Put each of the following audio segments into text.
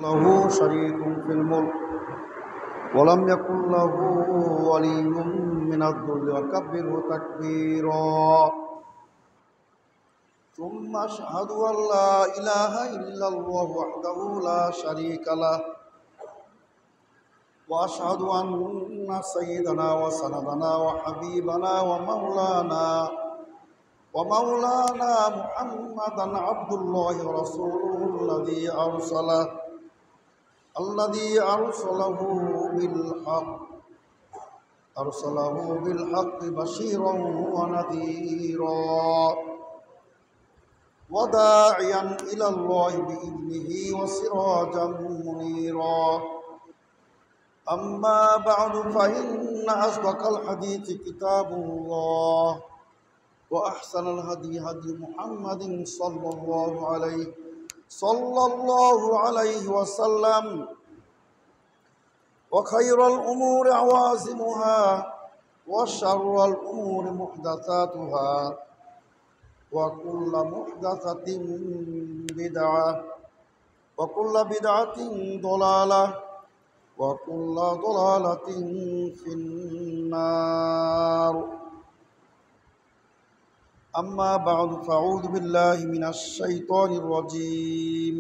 له شريك في الملك ولم يكن له ولي من الذل وكبره تكبيرا. ثم أشهد أن لا إله إلا الله وحده لا شريك له وأشهد أن سيدنا وسندنا وحبيبنا ومولانا محمدا عبد الله ورسوله الذي أرسله بالحق بشيرا ونذيرا وداعيا إلى الله بإذنه وسراجا منيرا. أما بعد فإن أصدق الحديث كتاب الله وأحسن الهدي هدي محمد صلى الله عليه وسلم وخير الأمور عوازمها وشر الأمور محدثاتها وكل محدثة بدعة وكل بدعة ضلالة وكل ضلالة في النار. أما بعد فأعوذ بالله من الشيطان الرجيم.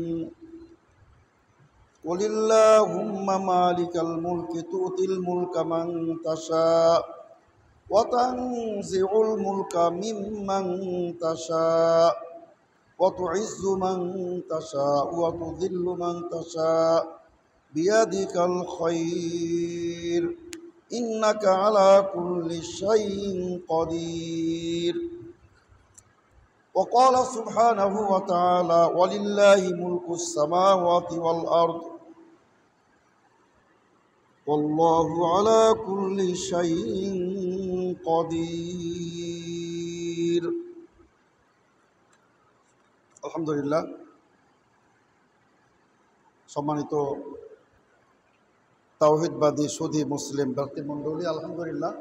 قل اللهم مالك الملك تؤتي الملك من تشاء وتنزع الملك ممن تشاء وتعز من تشاء وتذل من تشاء بيدك الخير إنك على كل شيء قدير. وقال سبحانه وتعالى ولله ملك السماوات والأرض والله على كل شيء قدير. আলহামদুলিল্লাহ, সম্মানিত তাওহীদবাদী সুধী মুসলিম ব্যক্তিমণ্ডলী, আলহামদুলিল্লাহ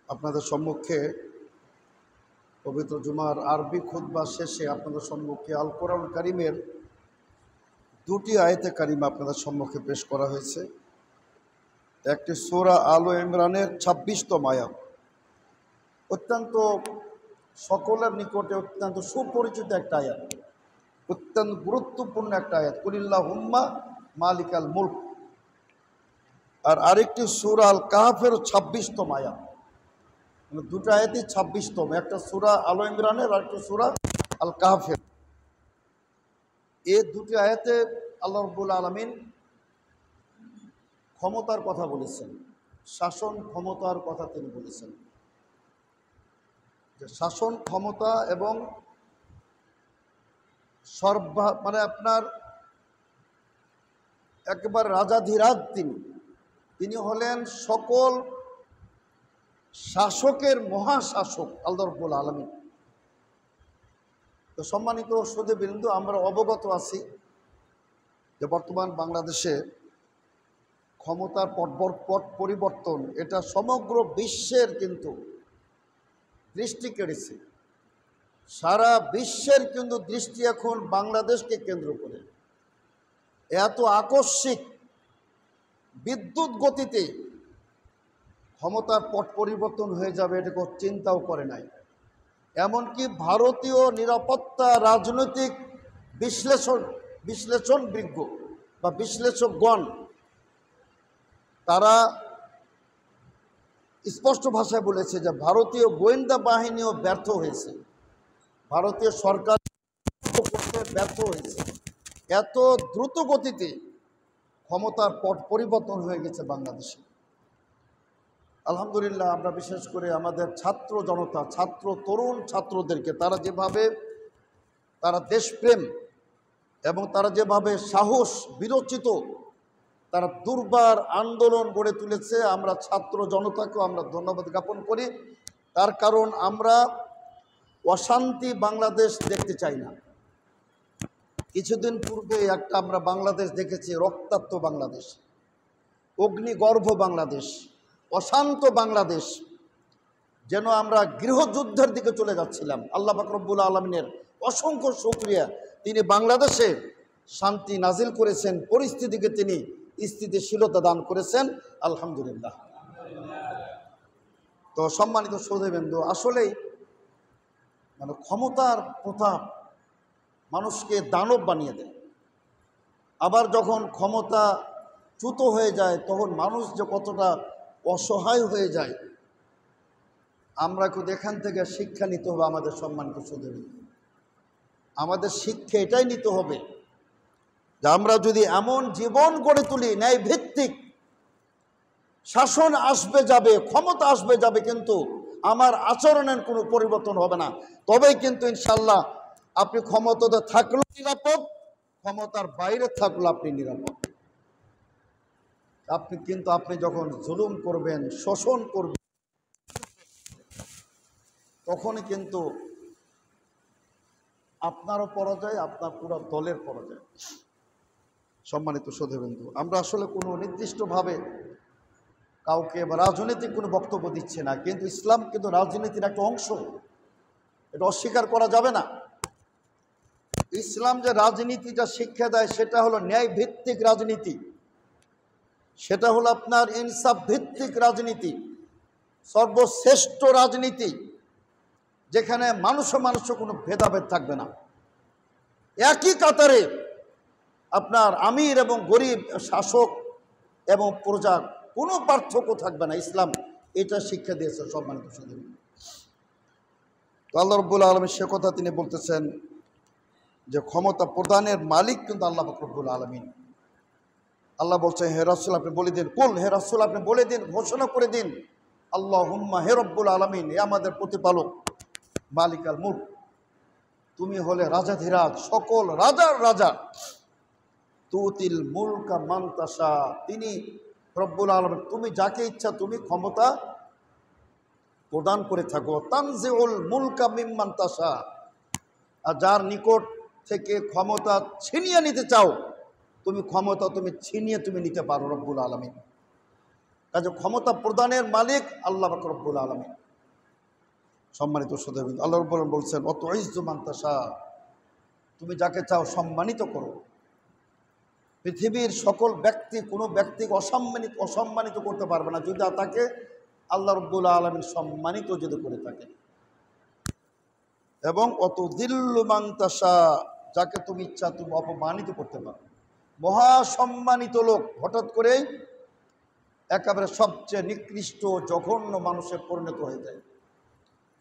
আপনাদের সম্মুখে পবিত্র জুমার আরবি খুতবা শেষে আপনাদের সম্মুখে আল কোরআন কারীমের দুটি আয়াতে কারিমা আপনাদের সম্মুখে পেশ করা হয়েছে। একটি সূরা আল ইমরানের ২৬তম আয়াত, অত্যন্ত সকলের নিকটে অত্যন্ত সুপরিচিত একটা আয়াত, অত্যন্ত গুরুত্বপূর্ণ একটা আয়াত, কুলিল্লাহুম্মা মালিকাল মুলক। আর আরেকটি সূরা আল কাহফের ২৬তম আয়াত, দুটো আয়াতই ২৬তম, একটা সূরা আল ইমরানের আর একটা সূরা আল কাহফের। এই দুটি আয়াতে আল্লাহ রাব্বুল আলামিন ক্ষমতার কথা বলেছেন, শাসন ক্ষমতার কথা তিনি বলেছেন, যে শাসন ক্ষমতা এবং মানে আপনার একবার রাজাধিরাজ তিনি হলেন সকল শাসকের মহাশাসক আল্লাহ রাব্বুল আলামিন। তো সম্মানিত সুধীবৃন্দ, আমরা অবগত আছি যে বর্তমান বাংলাদেশে ক্ষমতার পট পরিবর্তন এটা সমগ্র বিশ্বের কিন্তু দৃষ্টি কেড়েছে। সারা বিশ্বের কিন্তু দৃষ্টি এখন বাংলাদেশকে কেন্দ্র করে। এত আকস্মিক বিদ্যুৎ গতিতে ক্ষমতার পট পরিবর্তন হয়ে যাবে এটা কেউ চিন্তাও করে নাই। এমনকি ভারতীয় নিরাপত্তা রাজনৈতিক বিশ্লেষণবিজ্ঞ বা বিশ্লেষকগণ তারা স্পষ্ট ভাষায় বলেছে যে ভারতীয় গোয়েন্দা বাহিনীও ব্যর্থ হয়েছে, ভারতীয় সরকার করতে ব্যর্থ হয়েছে। এত দ্রুত গতিতে ক্ষমতার পট পরিবর্তন হয়ে গেছে বাংলাদেশে। আলহামদুলিল্লাহ, আমরা বিশেষ করে আমাদের ছাত্র জনতা, তরুণ ছাত্রদেরকে তারা দেশপ্রেম এবং তারা যেভাবে সাহস বিরচিত তারা দুর্বার আন্দোলন গড়ে তুলেছে, আমরা ছাত্র জনতাকেও আমরা ধন্যবাদ জ্ঞাপন করি। তার কারণ আমরা অশান্তি বাংলাদেশ দেখতে চাই না। কিছুদিন পূর্বে একটা আমরা বাংলাদেশ দেখেছি, রক্তাক্ত বাংলাদেশ, অগ্নিগর্ভ বাংলাদেশ, অশান্ত বাংলাদেশ, যেন আমরা গৃহযুদ্ধের দিকে চলে যাচ্ছিলাম। আল্লাহ পাক রব্বুল আলামিনের অসংখ্য শুকরিয়া, তিনি বাংলাদেশে শান্তি নাজিল করেছেন, পরিস্থিতিকে তিনি স্থিতিশীলতা দান করেছেন, আলহামদুলিল্লাহ। তো সম্মানিত শ্রোতাবৃন্দ, আসলেই মানে ক্ষমতার প্রতাপ মানুষকে দানব বানিয়ে দেয়। আবার যখন ক্ষমতা চ্যুত হয়ে যায় তখন মানুষ যে কতটা অসহায় হয়ে যায়, আমরা কিন্তু এখান থেকে শিক্ষা নিতে হবে। আমাদের সম্মানিত শ্রোতাবৃন্দ, আমাদের শিক্ষা এটাই নিতে হবে যে আমরা যদি এমন জীবন গড়ে তুলি, ন্যায় ভিত্তিক, শাসন আসবে যাবে, ক্ষমতা আসবে যাবে, কিন্তু আমার আচরণের কোনো পরিবর্তন হবে না, তবেই কিন্তু ইনশাল্লাহ আপনি ক্ষমতাতে থাকলেও নিরাপদ, ক্ষমতার বাইরে থাকলেও আপনি নিরাপদ। আপনি যখন জুলুম করবেন, শোষণ করবেন, তখনই কিন্তু আপনারও পরাজয়, আপনার পুরো দলের পরাজয়। সম্মানিত শ্রোতাবৃন্দ, আমরা আসলে কোনো নির্দিষ্টভাবে কাউকে বা রাজনৈতিক কোনো বক্তব্য দিচ্ছে না, কিন্তু ইসলাম কিন্তু রাজনীতির একটা অংশ, এটা অস্বীকার করা যাবে না। ইসলাম যে রাজনীতিটা শিক্ষা দেয় সেটা হলো ন্যায় ভিত্তিক রাজনীতি, সেটা হলো আপনার ইনসাফ ভিত্তিক রাজনীতি, সর্বশ্রেষ্ঠ রাজনীতি, যেখানে মানুষ কোনো ভেদাভেদ থাকবে না। একই কাতারে আপনার আমির এবং গরিব, শাসক এবং প্রজা, কোনো পার্থক্য থাকবে না। ইসলাম এটা শিক্ষা দিয়েছে। সম্মানিত শ্রোতাবৃন্দ, তো আল্লাহ রাব্বুল আলামিন সে কথা তিনি বলতেছেন যে ক্ষমতা প্রদানের মালিক কিন্তু আল্লাহ রাব্বুল আলামিন। আল্লাহ বলছেন, হে রাসূল আপনি বলে দিন, কুল, হে রাসূল আপনি বলে দিন, ঘোষণা করে দিন, আল্লাহুম্মা, হে রব্বুল আলামিন, হে আমাদের প্রতিপালক, মালিকাল মুলক, তুমি হলে রাজাধিরাজ, সকল রাজার রাজা, তুতিল মুলকা মান তাশা, তিনি রব্বুল আলামিন, তুমি যাকে ইচ্ছা তুমি ক্ষমতা প্রদান করে থাকো, তানজিউল মুলকা মিম্মান তাশা, আর যার নিকট থেকে ক্ষমতা ছিনিয়ে নিতে চাও তুমি ক্ষমতা ছিনিয়ে নিতে পারো রব্বুল আলামিন। কাজে ক্ষমতা প্রদানের মালিক আল্লাহ পাক রব্বুল আলামিন। সম্মানিত শ্রোতাবৃন্দ, আল্লাহ রাব্বুল আলামিন বলছেন, অত ইজ্জু মান তাশা, তুমি যাকে চাও সম্মানিত করো। পৃথিবীর সকল ব্যক্তি কোনো ব্যক্তিকে অসম্মানিত করতে পারবে না যদি তাকে আল্লাহ রাব্বুল আলামিন সম্মানিত যদি করে থাকে। এবং অত দিল্লু মান তাশা, যাকে তুমি ইচ্ছা তুমি অপমানিত করতে পারো। মহাসম্মানিত লোক হঠাৎ করেই একেবারে সবচেয়ে নিকৃষ্ট জঘন্য মানুষে পরিণত হয়ে যায়।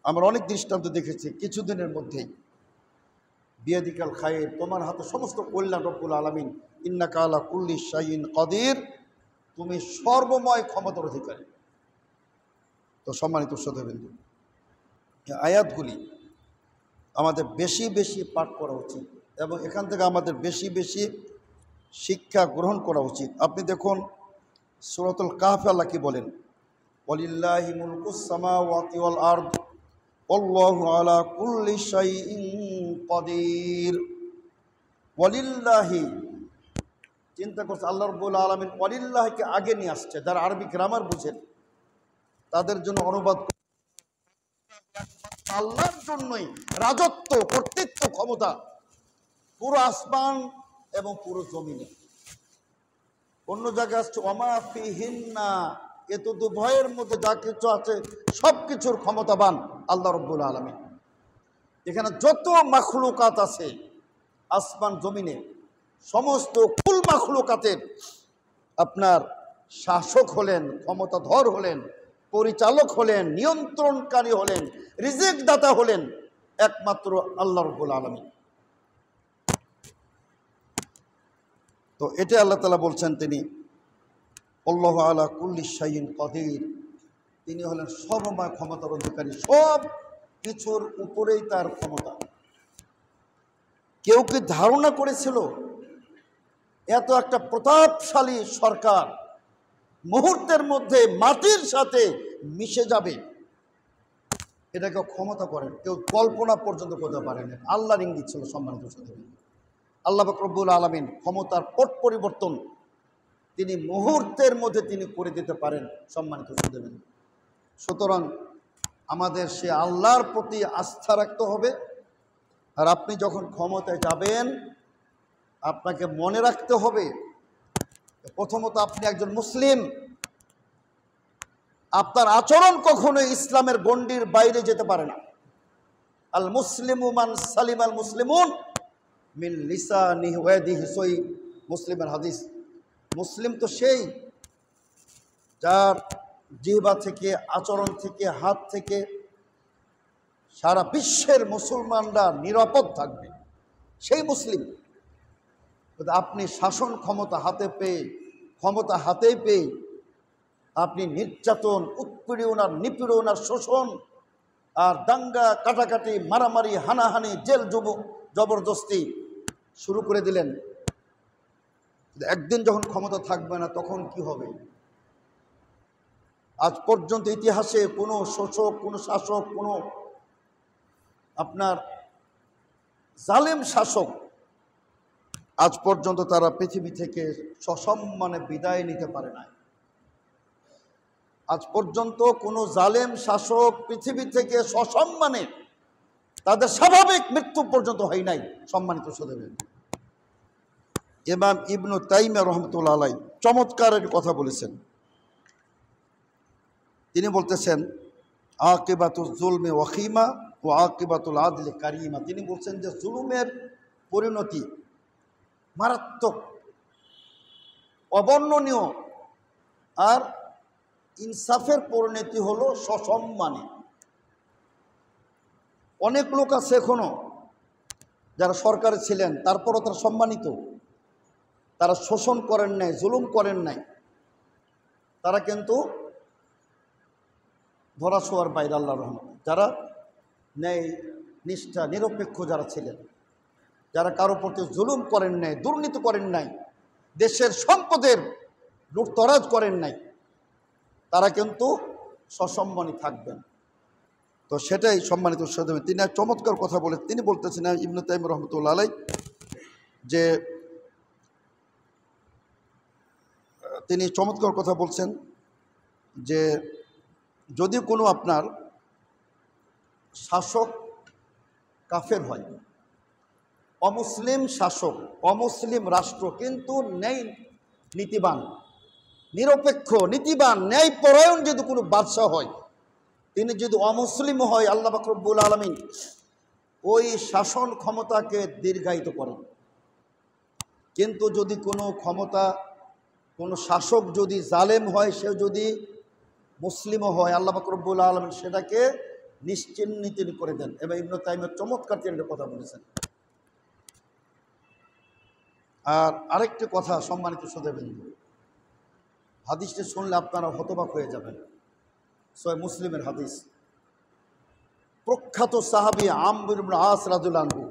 আমরা অনেক দৃষ্টান্ত দেখেছি কিছুদিনের মধ্যেই। বিয়াদিকাল খায়ের, তোমার হাতে সমস্ত কল্যাণ, রব্বুল আলামিন ইন্নাকা আলা কুল্লি শাইইন কাদির, তুমি সর্বময় ক্ষমতার অধিকারী। তো সম্মানিত শ্রোতাবৃন্দ, আয়াতগুলি আমাদের বেশি বেশি পাঠ করা উচিত এবং এখান থেকে আমাদের বেশি বেশি শিক্ষা গ্রহণ করা উচিত। আপনি দেখুন সূরাতুল কাহফে আল্লাহ কি বলেন, ওয়ালিল্লাহি মুলকুস সামাওয়াতি ওয়াল আরদ আল্লাহু আলা কুল্লি শাইইন কাদির। ওয়ালিল্লাহি, চিন্তা করছে আল্লাহ রাব্বুল আলামিন ওয়ালিল্লাহিকে আগে নিয়ে আসছে। যারা আরবি গ্রামার বুঝেন তাদের জন্য অনুবাদ, আল্লাহর জন্যই রাজত্ব, কর্তৃত্ব, ক্ষমতা পুরো আসমান এবং পুরো জমিনে। অন্য জায়গায় আসছে ওমা ফিহিন্না, এ তো দুভয়ের মধ্যে যা কিছু আছে সব কিছুর ক্ষমতাবান আল্লাহ রাব্বুল আলামিন। এখানে যত মাখলুকাত আছে আসমান জমিনে, সমস্ত কুল মাখলুকাতের আপনার শাসক হলেন, ক্ষমতাধর হলেন, পরিচালক হলেন, নিয়ন্ত্রণকারী হলেন, রিজিক দাতা হলেন একমাত্র আল্লাহ রাব্বুল আলামিন। তো এটা আল্লাহ তাআলা বলছেন, তিনি আল্লাহু আলা কুল্লি শাইইন কাদির, তিনি হলেন সর্বময় ক্ষমতার অধিকারী, সব কিছুর উপরেই তার ক্ষমতা। কেউ কি ধারণা করেছিল এত একটা প্রতাপশালী সরকার মুহূর্তের মধ্যে মাটির সাথে মিশে যাবে? এটাকে ক্ষমতা করেন কেউ কল্পনা পর্যন্ত করতে পারেন। আল্লাহর ইঙ্গিত ছিল। সম্মানিত শ্রোতাবৃন্দ, আল্লাহ পাক রব্বুল আলামিন ক্ষমতার পট পরিবর্তন তিনি মুহূর্তের মধ্যে তিনি করে দিতে পারেন। সম্মানিত শ্রোতাবৃন্দ, সুতরাং আমাদের সে আল্লাহর প্রতি আস্থা রাখতে হবে। আর আপনি যখন ক্ষমতায় যাবেন আপনাকে মনে রাখতে হবে, প্রথমত আপনি একজন মুসলিম, আপনার আচরণ কখনোই ইসলামের গণ্ডির বাইরে যেতে পারে না। আল মুসলিমু মান সালিম আল মুসলিমুন মিন লিসানিহি ওয়া ইয়াদিহি, সহিহ মুসলিমের হাদিস। মুসলিম তো সেই যার জিহ্বা থেকে, আচরণ থেকে, হাত থেকে সারা বিশ্বের মুসলমানরা নিরাপদ থাকবে, সেই মুসলিম। আপনি শাসন ক্ষমতা হাতে পেয়ে আপনি নির্যাতন, উৎপীড়ন আর নিপীড়ন আর শোষণ আর দাঙ্গা, কাটাকাটি, মারামারি, হানাহানি, জেল জবরদস্তি শুরু করে দিলেন। একদিন যখন ক্ষমতা থাকবে না তখন কি হবে? আজ পর্যন্ত ইতিহাসে কোনো শোষক, কোনো শাসক, কোনো আপনার জালেম শাসক আজ পর্যন্ত তারা পৃথিবী থেকে সসম্মানে বিদায় নিতে পারে না। আজ পর্যন্ত কোনো জালেম শাসক পৃথিবী থেকে সসম্মানে তাদের স্বাভাবিক মৃত্যু পর্যন্ত হয় নাই। সম্মানিত শ্রোতাগণ, ইমাম ইবনু তাইমিয়া রহমতুল্লাহ আলাইহি চমৎকার একটি কথা বলেছেন। তিনি বলতেছেন, আকিবাতুল জুলমি ওয়াখিমা ও আকিবাতুল আদলি কারিমা। তিনি বলছেন যে জুলুমের পরিণতি মারাত্মক, অবর্ণনীয়, আর ইনসাফের পরিণতি হলো সসম্মানে। অনেক লোক আছে এখনো যারা সরকারে ছিলেন, তারপরও তারা সম্মানিত, তারা শোষণ করেন নাই, জুলুম করেন নাই, তারা কিন্তু ধরা ছোঁয়ার বাইরে, আল্লাহর রহমত। যারা ন্যায় নিষ্ঠা, নিরপেক্ষ যারা ছিলেন, যারা কারো প্রতি জুলুম করেন নাই, দুর্নীতি করেন নাই, দেশের সম্পদের লুটতরাজ করেন নাই, তারা কিন্তু সসম্মানী থাকবেন। তো সেটাই সম্মানিত শ্রোতা, তিনি এক চমৎকার কথা বলে তিনি বলতেছেন, ইবনে তাইমিয়া রহমতুল্লাহ আলাইহি, যে তিনি চমৎকার কথা বলছেন যে যদি কোনো আপনার শাসক কাফের হয়, অমুসলিম শাসক, অমুসলিম রাষ্ট্র কিন্তু ন্যায় নীতিবান, নিরপেক্ষ, নীতিবান, ন্যায়পরায়ণ যদি কোনো বাদশাহ হয়, তিনি যদি অমুসলিম হয়, আল্লাহ পাক রব্বুল আলামিন ওই শাসন ক্ষমতাকে দীর্ঘায়িত করেন। কিন্তু যদি কোনো ক্ষমতা, কোনো শাসক যদি জালেম হয়, সে যদি মুসলিমও হয়, আল্লাহ পাক রব্বুল আলামিন সেটাকে নিশ্চিহ্নিত করে দেন। এবং ইবনে তাইমিয়া চমৎকার তিনি কথা বলেছেন। আর আরেকটি কথা, সম্মানিত শ্রোতাবৃন্দ, হাদিসটি শুনলে আপনারা হতবাক হয়ে যাবেন। সহিহ মুসলিমের হাদিস। প্রখ্যাত সাহাবী আমর ইবনে আস রাদিয়াল্লাহু আনহু,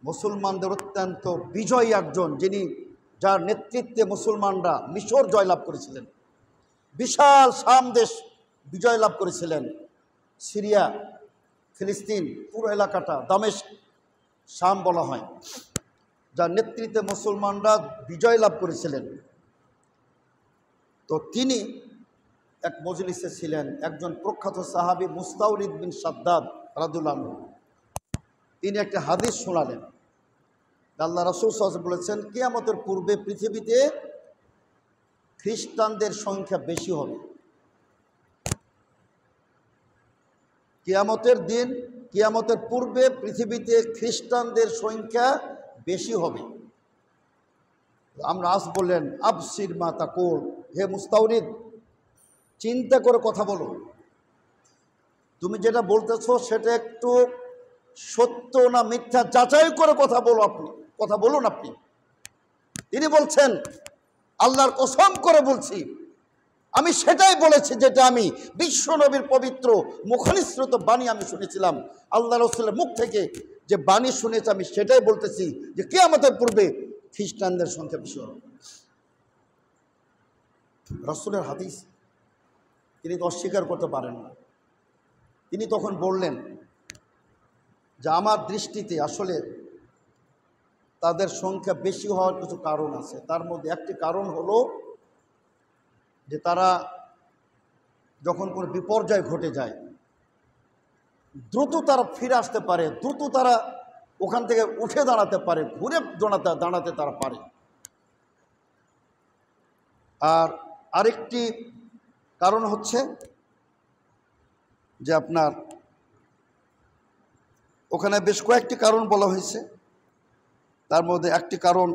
মুসলমানদের অত্যন্ত বিজয়ী একজন, যিনি, যার নেতৃত্বে মুসলমানরা মিশর জয়লাভ করেছিলেন, বিশাল শাম দেশ বিজয় লাভ করেছিলেন, সিরিয়া, ফিলিস্তিন পুরো এলাকাটা দামেস্ক, শাম বলা হয়, যার নেতৃত্বে মুসলমানরা বিজয় লাভ করেছিলেন। তো তিনি এক মজলিসে ছিলেন, একজন প্রখ্যাত সাহাবী মুস্তাওরিদ বিন শাদ্দাদ রাদিয়াল্লাহু আনহু, তিনি একটা হাদিস শোনালেন। আল্লাহ রাসূল সাল্লাল্লাহু আলাইহি ওয়াসাল্লাম বলেছেন, কিয়ামতের পূর্বে পৃথিবীতে খ্রিস্টানদের সংখ্যা বেশি হবে। কিয়ামতের দিন, কিয়ামতের পূর্বে পৃথিবীতে খ্রিস্টানদের সংখ্যা বেশি হবে। আমরা আজ বললেন, আবসির মা তাকুল, হে মুস্তাওরিদ, চিন্তা করে কথা বলো, তুমি যেটা বলতেছো সেটা একটু সত্য না মিথ্যা যাচাই করে কথা বলুন আপনি। তিনি বলছেন, আল্লাহর কসম করে বলছি, আমি সেটাই বলেছি যেটা আমি বিশ্ব নবীর পবিত্র মুখনিসৃত বাণী আমি শুনেছিলাম, আল্লাহ রাসূলের মুখ থেকে যে বাণী শুনেছি আমি সেটাই বলতেছি, যে কিয়ামতের পূর্বে খ্রিস্টানদের সংখ্যা বেশি হবে। রাসূলের হাদিস তিনি তো অস্বীকার করতে পারেন না। তিনি তখন বললেন যে আমার দৃষ্টিতে আসলে তাদের সংখ্যা বেশি হওয়ার কিছু কারণ আছে। তার মধ্যে একটি কারণ হলো যে তারা যখন কোনো বিপর্যয় ঘটে যায়, দ্রুত তারা ফিরে আসতে পারে, দ্রুত তারা ওখান থেকে উঠে দাঁড়াতে পারে, ঘুরে দাঁড়াতে তারা পারে। আর আরেকটি কারণ হচ্ছে যে আপনার ওখানে বেশ কয়েকটি কারণ বলা হয়েছে, তার মধ্যে একটি কারণ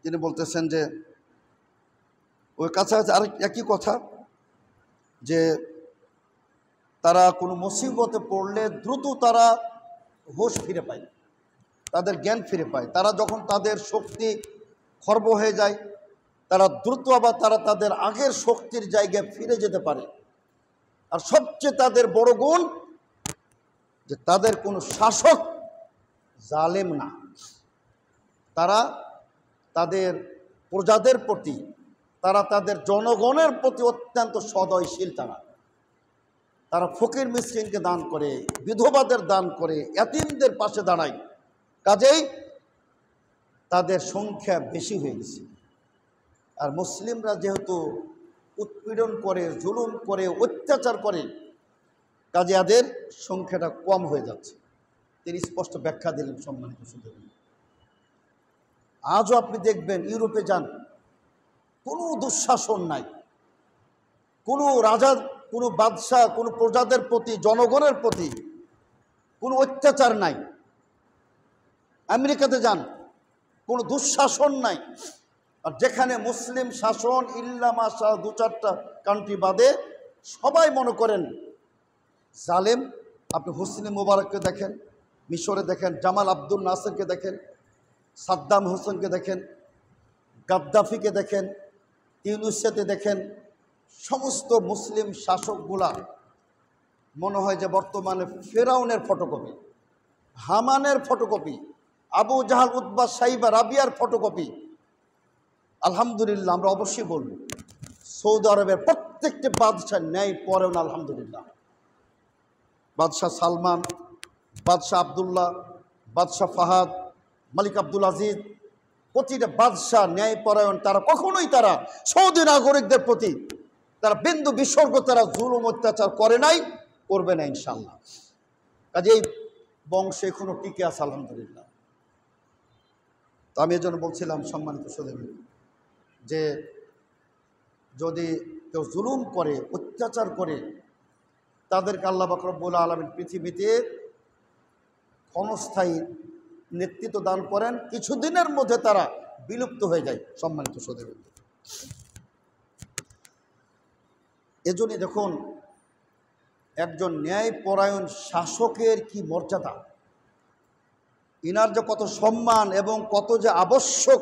তিনি বলতেছেন যে ওই কাছাকাছি আরেক একই কথা যে তারা কোনো মুসিবতে পড়লে দ্রুত তারা হোশ ফিরে পায়, তাদের জ্ঞান ফিরে পায়। তারা যখন তাদের শক্তি খর্ব হয়ে যায়, তারা দ্রুত আবার তাদের আগের শক্তির জায়গায় ফিরে যেতে পারে। আর সবচেয়ে তাদের বড় গুণ যে তাদের কোনো শাসক জালেম না, তারা তাদের প্রজাদের প্রতি, তারা তাদের জনগণের প্রতি অত্যন্ত সদয়শীল। তারা ফকির মিসকিনকে দান করে, বিধবাদের দান করে, এতিমদের পাশে দাঁড়ায়। কাজেই তাদের সংখ্যা বেশি হয়ে গেছে। আর মুসলিমরা যেহেতু উৎপীড়ন করে, জুলুম করে, অত্যাচার করে, কাজে এদের সংখ্যাটা কম হয়ে যাচ্ছে। তিনি স্পষ্ট ব্যাখ্যা দিলেন। সম্মানিত সুধী, আজও আপনি দেখবেন ইউরোপে যান, কোনো দুঃশাসন নাই, কোনো রাজা, কোনো বাদশাহ, কোনো প্রজাদের প্রতি, জনগণের প্রতি কোনো অত্যাচার নাই। আমেরিকাতে যান, কোনো দুঃশাসন নাই। আর যেখানে মুসলিম শাসন, ইল্লা মাশা দু চারটা কান্ট্রি বাদে, সবাই মনে করেন জালেম। আপনি হোসনি মুবারককে দেখেন, মিশরে দেখেন, জামাল আব্দুল নাসেরকে দেখেন, সাদ্দাম হোসেনকে দেখেন, গাদ্দাফিকে দেখেন, ইউনুসকে দেখেন, সমস্ত মুসলিম শাসকগুলা মনে হয় যে বর্তমানে ফেরাউনের ফটোকপি, হামানের photocopy, Abu Jahal, Utba, Saiba, রাবিয়ার ফটোকপি। আলহামদুলিল্লাহ, আমরা অবশ্যই বলব সৌদি আরবের প্রত্যেকটি বাদশাহ ন্যায় পরায়ণ। আলহামদুলিল্লাহ, বাদশাহ সালমান, বাদশাহ আবদুল্লাহ, বাদশাহ ফাহাদ, মালিক আব্দুল আজিজ, প্রতিটা বাদশাহ ন্যায় পরায়ণ। তারা কখনোই তারা সৌদি নাগরিকদের প্রতি তারা বিন্দু বিসর্গ, তারা জুলুম অত্যাচার করে নাই, করবে না ইনশাআল্লাহ। কাজে এই বংশ এখনো টিকে আছে আলহামদুলিল্লাহ। তো আমি এজন্য বলছিলাম সম্মানিত সুধী, যে যদি কেউ জুলুম করে, অত্যাচার করে, তাদেরকে আল্লাহ পাক রব্বুল আলামিন পৃথিবীতে ক্ষণস্থায়ী নেতৃত্ব দান করেন, কিছুদিনের মধ্যে তারা বিলুপ্ত হয়ে যায়। সম্মানিত সুধী, এজন্যই দেখুন একজন ন্যায়পরায়ণ শাসকের কি মর্যাদা, ইনার যে কত সম্মান এবং কত যে আবশ্যক,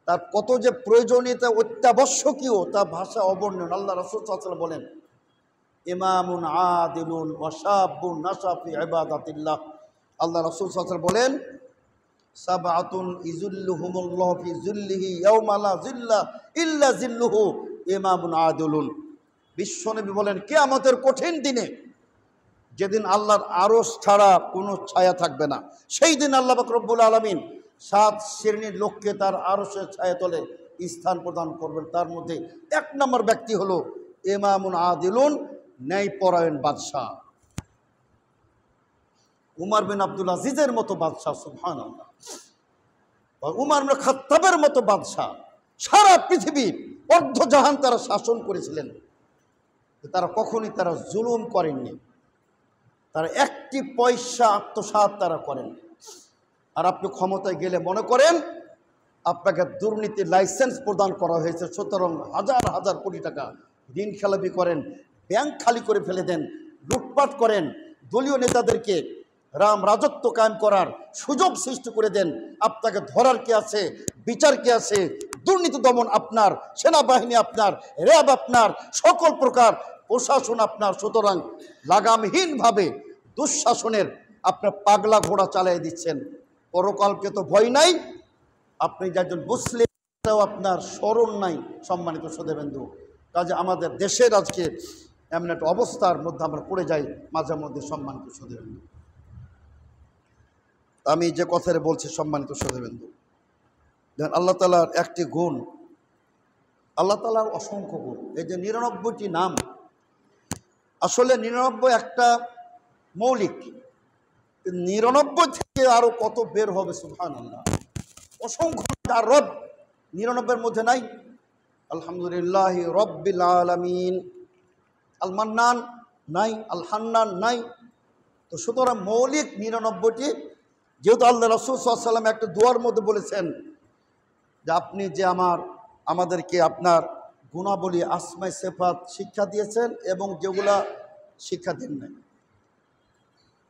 তার কত যে প্রয়োজনীয়তা, অত্যাবশ্যকীয়, তা ভাষা অবর্ণনীয়। আল্লাহ রাসূল সাল্লাল্লাহু আলাইহি ওয়াসাল্লাম বলেন, ইমামুন আদিলুন ওয়া শাবুন নাশা ফি ইবাদাতিল্লাহ। আল্লাহ রাসূল সাল্লাল্লাহু আলাইহি ওয়াসাল্লাম বলেন, সাবআতুন ইযুল্লুহুমুল্লাহু ফি যিল্লিহি ইয়াওমা লা যিল্লা ইল্লা যিল্লুহু ইমামুন আদিলুন। বিশ্বনবী বলেন, কিয়ামতের কঠিন দিনে, যেদিন আল্লাহর আরশ ছাড়া কোনো ছায়া থাকবে না, সেই দিন আল্লাহ পাক রব্বুল আলামিন 7 শ্রেণীর লোককে তার আরশের ছায়া তলে স্থান প্রদান করবেন। তার মধ্যে 1 নম্বর ব্যক্তি হলো ইমামুন আদিলুন, ন্যায়পরায়ণ বাদশাহ। উমর বিন আব্দুল আজিজের মতো বাদশাহ, সুবহানাল্লাহ, উমর বিন খাত্তাবের মতো বাদশাহ। সারা পৃথিবীর অর্ধজাহান তারা শাসন করেছিলেন, তারা কখনই তারা জুলুম করেননি, তারা একটি পয়সা আত্মসাৎ তারা করেন। আর আপনি ক্ষমতায় গেলে মনে করেন আপনাকে দুর্নীতির লাইসেন্স প্রদান করা হয়েছে, সুতরাং হাজার হাজার কোটি টাকা ঋণ খেলাপি করেন, ব্যাংক খালি করে ফেলে দেন, লুটপাট করেন, দলীয় নেতাদেরকে রাজত্ব কায়েম করার সুযোগ সৃষ্টি করে দেন। আপনাকে ধরার কে আছে, বিচার কে আছে, দুর্নীতি দমন আপনার, সেনাবাহিনী আপনার, র্যাব আপনার, সকল প্রকার প্রশাসন আপনার। সুতরাং লাগামহীনভাবে দুঃশাসনের আপনার পাগলা ঘোড়া চালিয়ে দিচ্ছেন। পরকালকে তো ভয় নাই, আপনি যে একজন মুসলিম আপনার স্মরণ নাই। সম্মানিত সুধীবৃন্দু, কাজে আমাদের দেশের আজকে এমন একটা অবস্থার মধ্যে আমরা পড়ে যাই মাঝে মধ্যে। সম্মানিত সুধীবৃন্দু, আমি যে কথাটা বলছি সম্মানিত সুধীবৃন্দু, দেখেন আল্লাহ তাআলার একটি গুণ, আল্লাহ তাআলার অসংখ্য গুণ। এই যে 99টি নাম, আসলে 99 একটা মৌলিক, 99 থেকে আরো কত বের হবে সুবহানাল্লাহ। অসংখ্য আর রব 99-এর মধ্যে নাই। আলহামদুলিল্লাহ রব্বিল আলামিন, আল মান্নান নাই, আল হান্নান নাই। তো সুতরাং মৌলিক 99টি, যেহেতু আল্লাহ রাসূল সাল্লাল্লাহু আলাইহি ওয়াসাল্লাম একটা দোয়ার মধ্যে বলেছেন যে আপনি যে আমাদেরকে আপনার গুণাবলী আসমায়ে সিফাত শিক্ষা দিয়েছেন এবং যেগুলা শিক্ষা দেন নাই।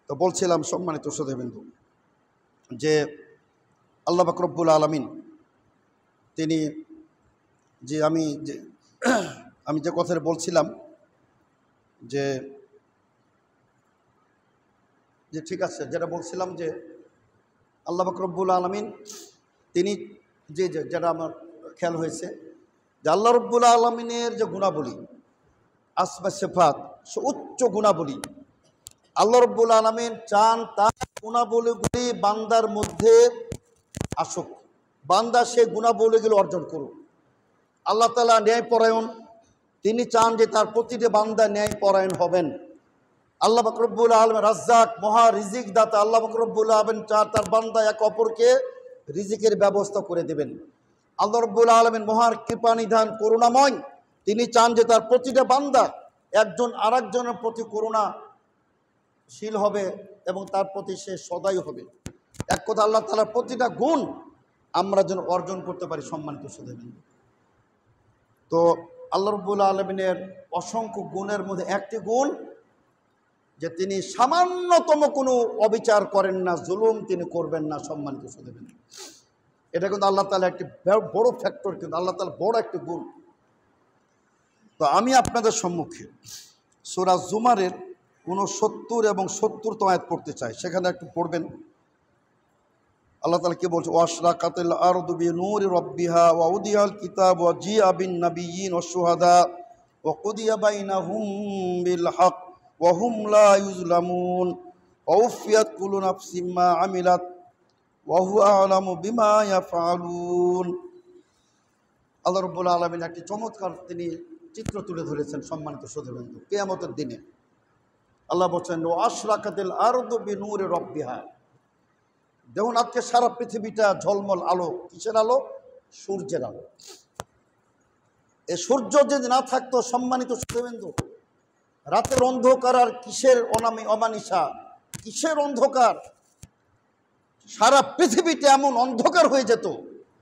তো বলছিলাম সম্মানিত শ্রোতাবৃন্দ যে আল্লাহ পাক রব্বুল আলামিন তিনি যে আমি যে কথা বলছিলাম যে ঠিক আছে, যেটা বলছিলাম যে আল্লাহ পাক রব্বুল আলামিন তিনি যেটা আমার খেয়াল হয়েছে যে আল্লাহ রব্বুল আলামিনের যে গুণাবলী আসমা সিফাত, উচ্চ গুণাবলী, আল্লাহ রব্বুল আলামিন চান তার গুণাবলীগুলি বান্দার মধ্যে আসুক, বান্দা সে গুণাবলীগুলো অর্জন করুক। আল্লাহ তাআলা ন্যায়পরায়ণ, তিনি চান যে তার প্রতিটি বান্দা ন্যায়পরায়ণ হবেন। আল্লাহ পাক রব্বুল আলামিন রাজ্জাক, মহা রিজিক দাতা, আল্লাহ পাক রব্বুল আলামিন চান তার বান্দা এক অপরকে রিজিকের ব্যবস্থা করে দেবেন। আল্লাহ রব্বুল আলামিন মহার কৃপানিধান, করুণাময়, তিনি চান যে তার প্রতিটা বান্দা একজন আরেকজনের প্রতি করুণাশীল হবে এবং তার প্রতি সে সদয় হবে। এক কথা আল্লাহ তাআলার প্রতিটা গুণ আমরা যেন অর্জন করতে পারি। সম্মানিত শ্রোতাবৃন্দ, তো আল্লাহ রাব্বুল আলামিনের অসংখ্য গুণের মধ্যে একটি গুণ যে তিনি সামান্যতম কোনো অবিচার করেন না, জুলুম তিনি করবেন না। সম্মানিত শ্রোতাবৃন্দ, এটা কিন্তু আল্লাহ তাআলা একটি বড় ফ্যাক্টর, কিন্তু আল্লাহ তাআলা বড় একটি গুণ। তো আমি আপনাদের সম্মুখে সূরা জুমারের 69 এবং 70 আয়াত পড়তে চাই, সেখানে একটু পড়বেন। আল্লাহ তাআলা কি বলছে? ওয়াশরাকাতিল আরদু বিনূরি রাব্বিহা ওয়া উদিয়াল কিতাব ওয়া জিআ বিন নাবিয়্যিন ওয়াশ শুহাদা ওয়া কুদিয়া বাইনাহুম বিল হক ওয়া হুম লা ইউজলামুন ওয়া উফিয়াত কুল্লু নাফসিম মা আমিলাত ওয়া হুয়া আ'লামু বিমা ইয়াফআলুন। আল্লাহ রাব্বুল আলামিন একটি চমৎকার তিনি চিত্র তুলে ধরেছেন। সম্মানিত শ্রোতাবৃন্দ, কিয়ামতের দিনে আল্লাহ বলছেন ওয়াশরাকাতিল আরদু বিনূরি রাব্বিহা। দেখুন আজকে সারা পৃথিবীটা ঝলমল আলো। কিসের আলো? সূর্যের আলো। এই সূর্য যদি না থাকতো, সম্মানিত শ্রোতাবৃন্দ, রাতের অন্ধকার আর কিসের অমানিসা, কিসের অন্ধকার, সারা পৃথিবীতে এমন অন্ধকার হয়ে যেত,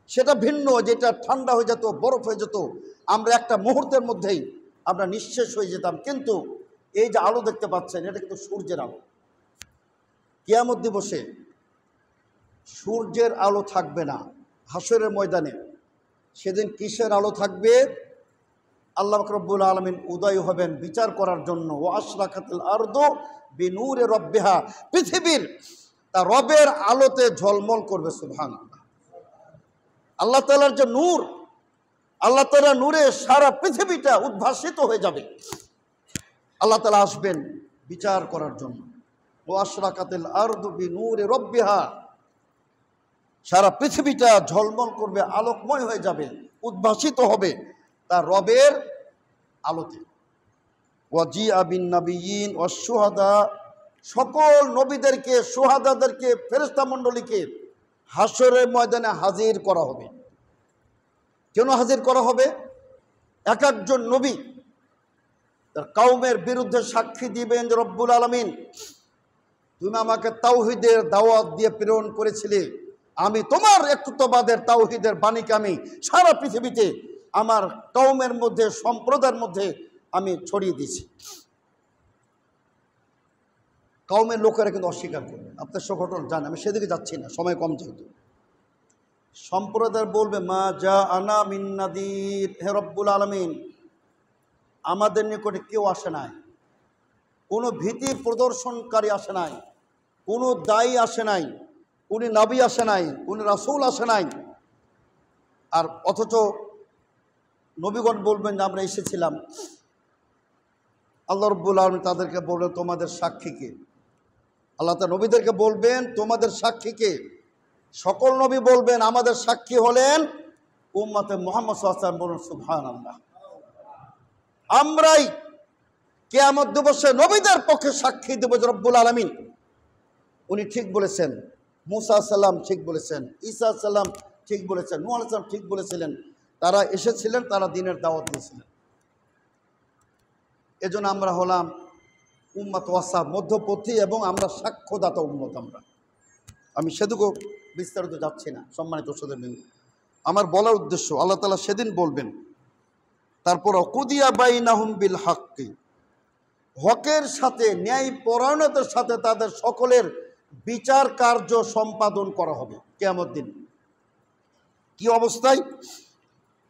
সেটা ভিন্ন, যেটা ঠান্ডা হয়ে যেত, বরফ হয়ে যেত, আমরা একটা মুহূর্তের মধ্যেই আমরা নিঃশেষ হয়ে যেতাম। কিন্তু এই যে আলো দেখতে পাচ্ছেন, এটা কিন্তু সূর্যের আলো। কিয়ামত দিবসে সূর্যের আলো থাকবে না হাসরের ময়দানে। সেদিন কিসের আলো থাকবে? আল্লাহ রাব্বুল আলামিন উদয় হবেন বিচার করার জন্য। ওয়াশরাকাতিল আরদু বিনূরি রাব্বিহা, পৃথিবীর তার রবের আলোতে ঝলমল করবে। সুবহানাল্লাহ। আল্লাহ তাআলার যে নূর, আল্লাহ তাআলার নূরে সারা পৃথিবীটা উদ্ভাসিত হয়ে যাবে। আল্লাহ তাআলা আসবেন বিচার করার জন্য। ওয়াশরাকাতিল আরদু বিনূরি রাব্বিহা, সারা পৃথিবীটা ঝলমল করবে, আলোকময় হয়ে যাবে, উদ্ভাসিত হবে তার রবের আলোতে। ওয়াজিআ বিন নাবিয়্যিন ওয়াশ শুহাদা, সকল নবীদেরকে, শুহাদাদেরকে, ফেরেশতা মণ্ডলীকে হাসরের ময়দানে হাজির করা হবে। কেন হাজির করা হবে? এক একজন নবী তার কওমের বিরুদ্ধে সাক্ষী দিবেন যে রব্বুল আলামিন, তুমি আমাকে তাওহীদের দাওয়াত দিয়ে প্রেরণ করেছিলে, আমি তোমার একত্ববাদের তাওহীদের বাণীকে আমি সারা পৃথিবীতে আমার কওমের মধ্যে, সম্প্রদায়ের মধ্যে আমি ছড়িয়ে দিয়েছি। কওমের লোকেরা কিন্তু অস্বীকার করবে। আপনার সব ঘটনা জানেন, আমি সেদিকে যাচ্ছি না, সময় কম যেহেতু। সম্প্রদায় বলবে মা যা আনা মিন নাদির, হে রব্বুল আলামিন, আমাদের নিকটে কেউ আসে নাই, কোনো ভীতি প্রদর্শনকারী আসে নাই, কোনো দায়ী আসে নাই, কোনো নবী আসে নাই, কোনো রাসূল আসে নাই। আর অথচ নবীগণ বলবেন যে আমরা এসেছিলাম। আল্লাহ রাব্বুল আলামিন তাদেরকে বলবেন তোমাদের সাক্ষী কে? আল্লাহ তাআলা নবীদেরকে বলবেন তোমাদের সাক্ষী কে? সকল নবী বলবেন আমাদের সাক্ষী হলেন উম্মতে মুহাম্মদ সাল্লাল্লাহু আলাইহি ওয়াসাল্লাম। বলুন সুবহানাল্লাহ। আমরাই কিয়ামত দিবসে নবীদের পক্ষে সাক্ষী দেব যে রব্বুল আলামিন উনি ঠিক বলেছেন, মুসা সাল্লাম ঠিক বলেছেন, ঈসা সাল্লাম ঠিক বলেছেন, নূহ আলাইহিস সালাম ঠিক বলেছিলেন। তারা এসেছিলেন, তারা দ্বীনের দাওয়াত দিয়েছিলেন। এজন্য আমরা হলাম উম্মত ওয়াসাত, মধ্যপন্থী, এবং আমরা সাক্ষ্যদাতা উম্মত। আমি সেদিকেও বিস্তারিত যাচ্ছি না। সম্মানিত শ্রোতাবৃন্দ, আমার বলার উদ্দেশ্য, আল্লাহ তাআলা সেদিন বলবেন, তারপর কুদিয়া বাইনাহুম বিল হাক্কি, হকের সাথে, ন্যায় পরায়ণতার সাথে তাদের সকলের বিচার কার্য সম্পাদন করা হবে কিয়ামত দিন। কি অবস্থায়?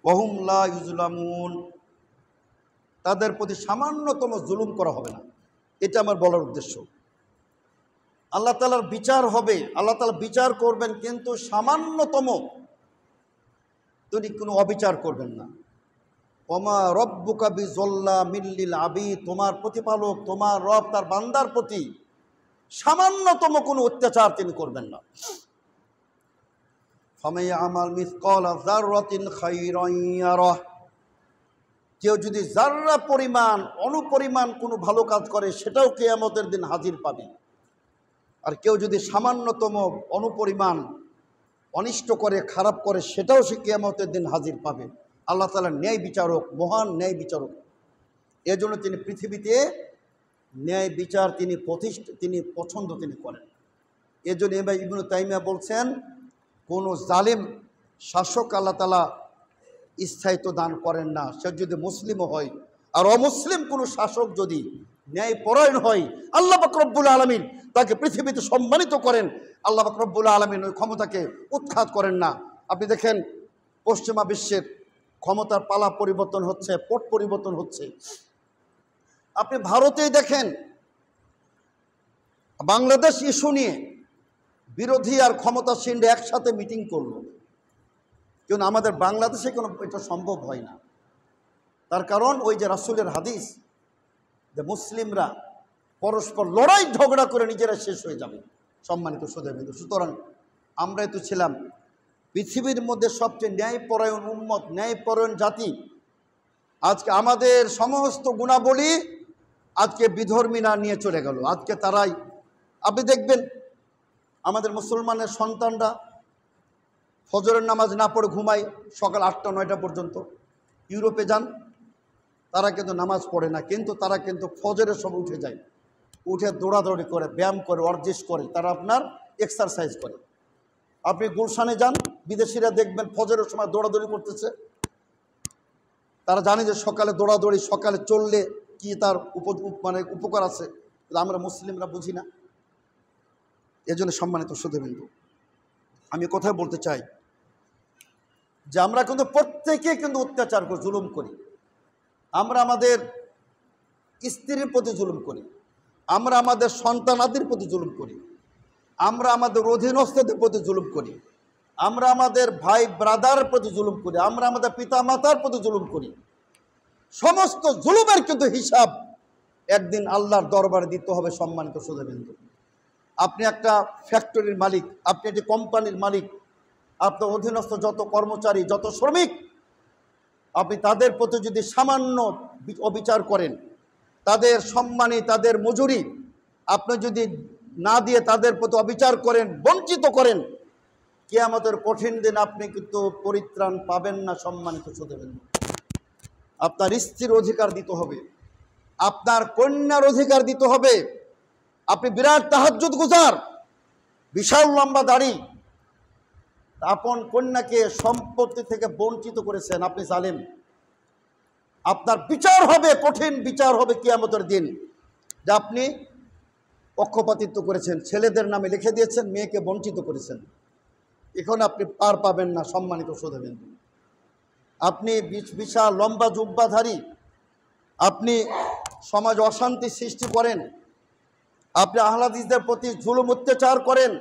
ওয়াহুম লা ইউজলামুন, তাদের প্রতি সামান্যতম জুলুম করা হবে না। এটা আমার বলার উদ্দেশ্য। আল্লাহ তাআলার বিচার হবে, আল্লাহ তাআলা বিচার করবেন, কিন্তু সামান্যতম তিনি কোনো অবিচার করবেন না। ওমা রব্বুকা বিযল্লামিল লিল আবিদ, তোমার প্রতিপালক, তোমার রব তার বান্দার প্রতি সামান্যতম কোনো অত্যাচার তিনি করবেন না। ফামাই আমাল মিসকালা যাররাতিন খাইরান ইয়ারাহ, কেউ যদি যাররা পরিমাণ, অনুপরিমাণ কোনো ভালো কাজ করে সেটাও কিয়ামতের দিন হাজির পাবে। আর কেউ যদি সামান্যতম অনুপরিমাণ অনিষ্ট করে, খারাপ করে, সেটাও সে কিয়ামতের দিন হাজির পাবে। আল্লাহ তাআলা ন্যায় বিচারক, মহান ন্যায় বিচারক। এজন্য তিনি পৃথিবীতে ন্যায় বিচার তিনি পছন্দ করেন। এজন্য এবার ইবনে তাইমিয়া বলছেন, কোনো জালিম শাসক আল্লাহ তাআলা স্থায়িত্ব দান করেন না, সে যদি মুসলিমও হয়। আর অমুসলিম কোনো শাসক যদি ন্যায়পরায়ণ হয়, আল্লাহ পাক রব্বুল আলামিন তাকে পৃথিবীতে সম্মানিত করেন। আল্লাহ পাক রব্বুল আলামিন ওই ক্ষমতাকে উৎখাত করেন না। আপনি দেখেন পশ্চিমা বিশ্বের ক্ষমতার পালা পরিবর্তন হচ্ছে, পট পরিবর্তন হচ্ছে। আপনি ভারতেই দেখেন, বাংলাদেশ ইস্যু নিয়ে বিরোধী আর ক্ষমতাসীনরা একসাথে মিটিং করলো, কিন্তু আমাদের বাংলাদেশে কোনো এটা সম্ভব হয় না। তার কারণ ওই যে রাসূলের হাদিস, যে মুসলিমরা পরস্পর লড়াই ঝগড়া করে নিজেরা শেষ হয়ে যাবে। সম্মানিত শ্রোতাবৃন্দ, সুতরাং আমরাই তো ছিলাম পৃথিবীর মধ্যে সবচেয়ে ন্যায়পরায়ণ উম্মত, ন্যায়পরায়ণ জাতি। আজকে আমাদের সমস্ত গুণাবলী আজকে বিধর্মীরা নিয়ে চলে গেল। আজকে তারাই, আপনি দেখবেন আমাদের মুসলমানের সন্তানরা ফজরের নামাজ না পড়ে ঘুমায় সকাল 8টা 9টা পর্যন্ত। ইউরোপে যান, তারা কিন্তু নামাজ পড়ে না, কিন্তু তারা কিন্তু ফজরের সময় উঠে যায়, উঠে দৌড়াদৌড়ি করে, ব্যায়াম করে, ওয়ার্জিশ করে, তারা আপনার এক্সারসাইজ করে। আপনি গুলশানে যান, বিদেশিরা দেখবেন ফজরের সময় দৌড়াদৌড়ি করতেছে। তারা জানে যে সকালে দৌড়াদৌড়ি, সকালে চললে কি তার উপকার আছে, আমরা মুসলিমরা বুঝি না। এজন্য সম্মানিত শ্রোতাবৃন্দ, আমি কোথায় বলতে চাই যে আমরা কিন্তু প্রত্যেকে কিন্তু অত্যাচার করি, জুলুম করি। আমরা আমাদের স্ত্রীর প্রতি জুলুম করি, আমরা আমাদের সন্তানাদির প্রতি জুলুম করি, আমরা আমাদের অধীনস্থদের প্রতি জুলুম করি, আমরা আমাদের ভাই ব্রাদার প্রতি জুলুম করি, আমরা আমাদের পিতা মাতার প্রতি জুলুম করি। সমস্ত জুলুমের কিন্তু হিসাব একদিন আল্লাহর দরবারে দিতে হবে। সম্মানিত শ্রোতাবৃন্দ, আপনি একটা ফ্যাক্টরির মালিক, আপনি একটি কোম্পানির মালিক, আপনার অধীনস্থ যত কর্মচারী, যত শ্রমিক, আপনি তাদের প্রতি যদি সামান্য অবিচার করেন, তাদের সম্মানী, তাদের মজুরি আপনি যদি না দিয়ে তাদের প্রতি অবিচার করেন, বঞ্চিত করেন, কিয়ামতের কঠিন দিন আপনি কিন্তু পরিত্রাণ পাবেন না। সম্মানিত শ্রোতাবৃন্দ, আপনার স্ত্রীর অধিকার দিতে হবে, আপনার কন্যার অধিকার দিতে হবে। আপনি বিরাট তাহাজ্জুদ গুজার, বিশাল লম্বা দাড়ি, আপন কন্যাকে সম্পত্তি থেকে বঞ্চিত করেছেন, আপনি জালেম। আপনার বিচার হবে, কঠিন বিচার হবে কিয়ামতের দিন, যে আপনি পক্ষপাতিত্ব করেছেন, ছেলেদের নামে লিখে দিয়েছেন, মেয়েকে বঞ্চিত করেছেন। এখন আপনি পার পাবেন না। সম্মানিত শ্রোতাবৃন্দ, আপনি বিশাল লম্বা জুব্বাধারী, আপনি সমাজ অশান্তি সৃষ্টি করেন, আপনি আহলে হাদিসদের প্রতি জুলুম অত্যাচার করেন,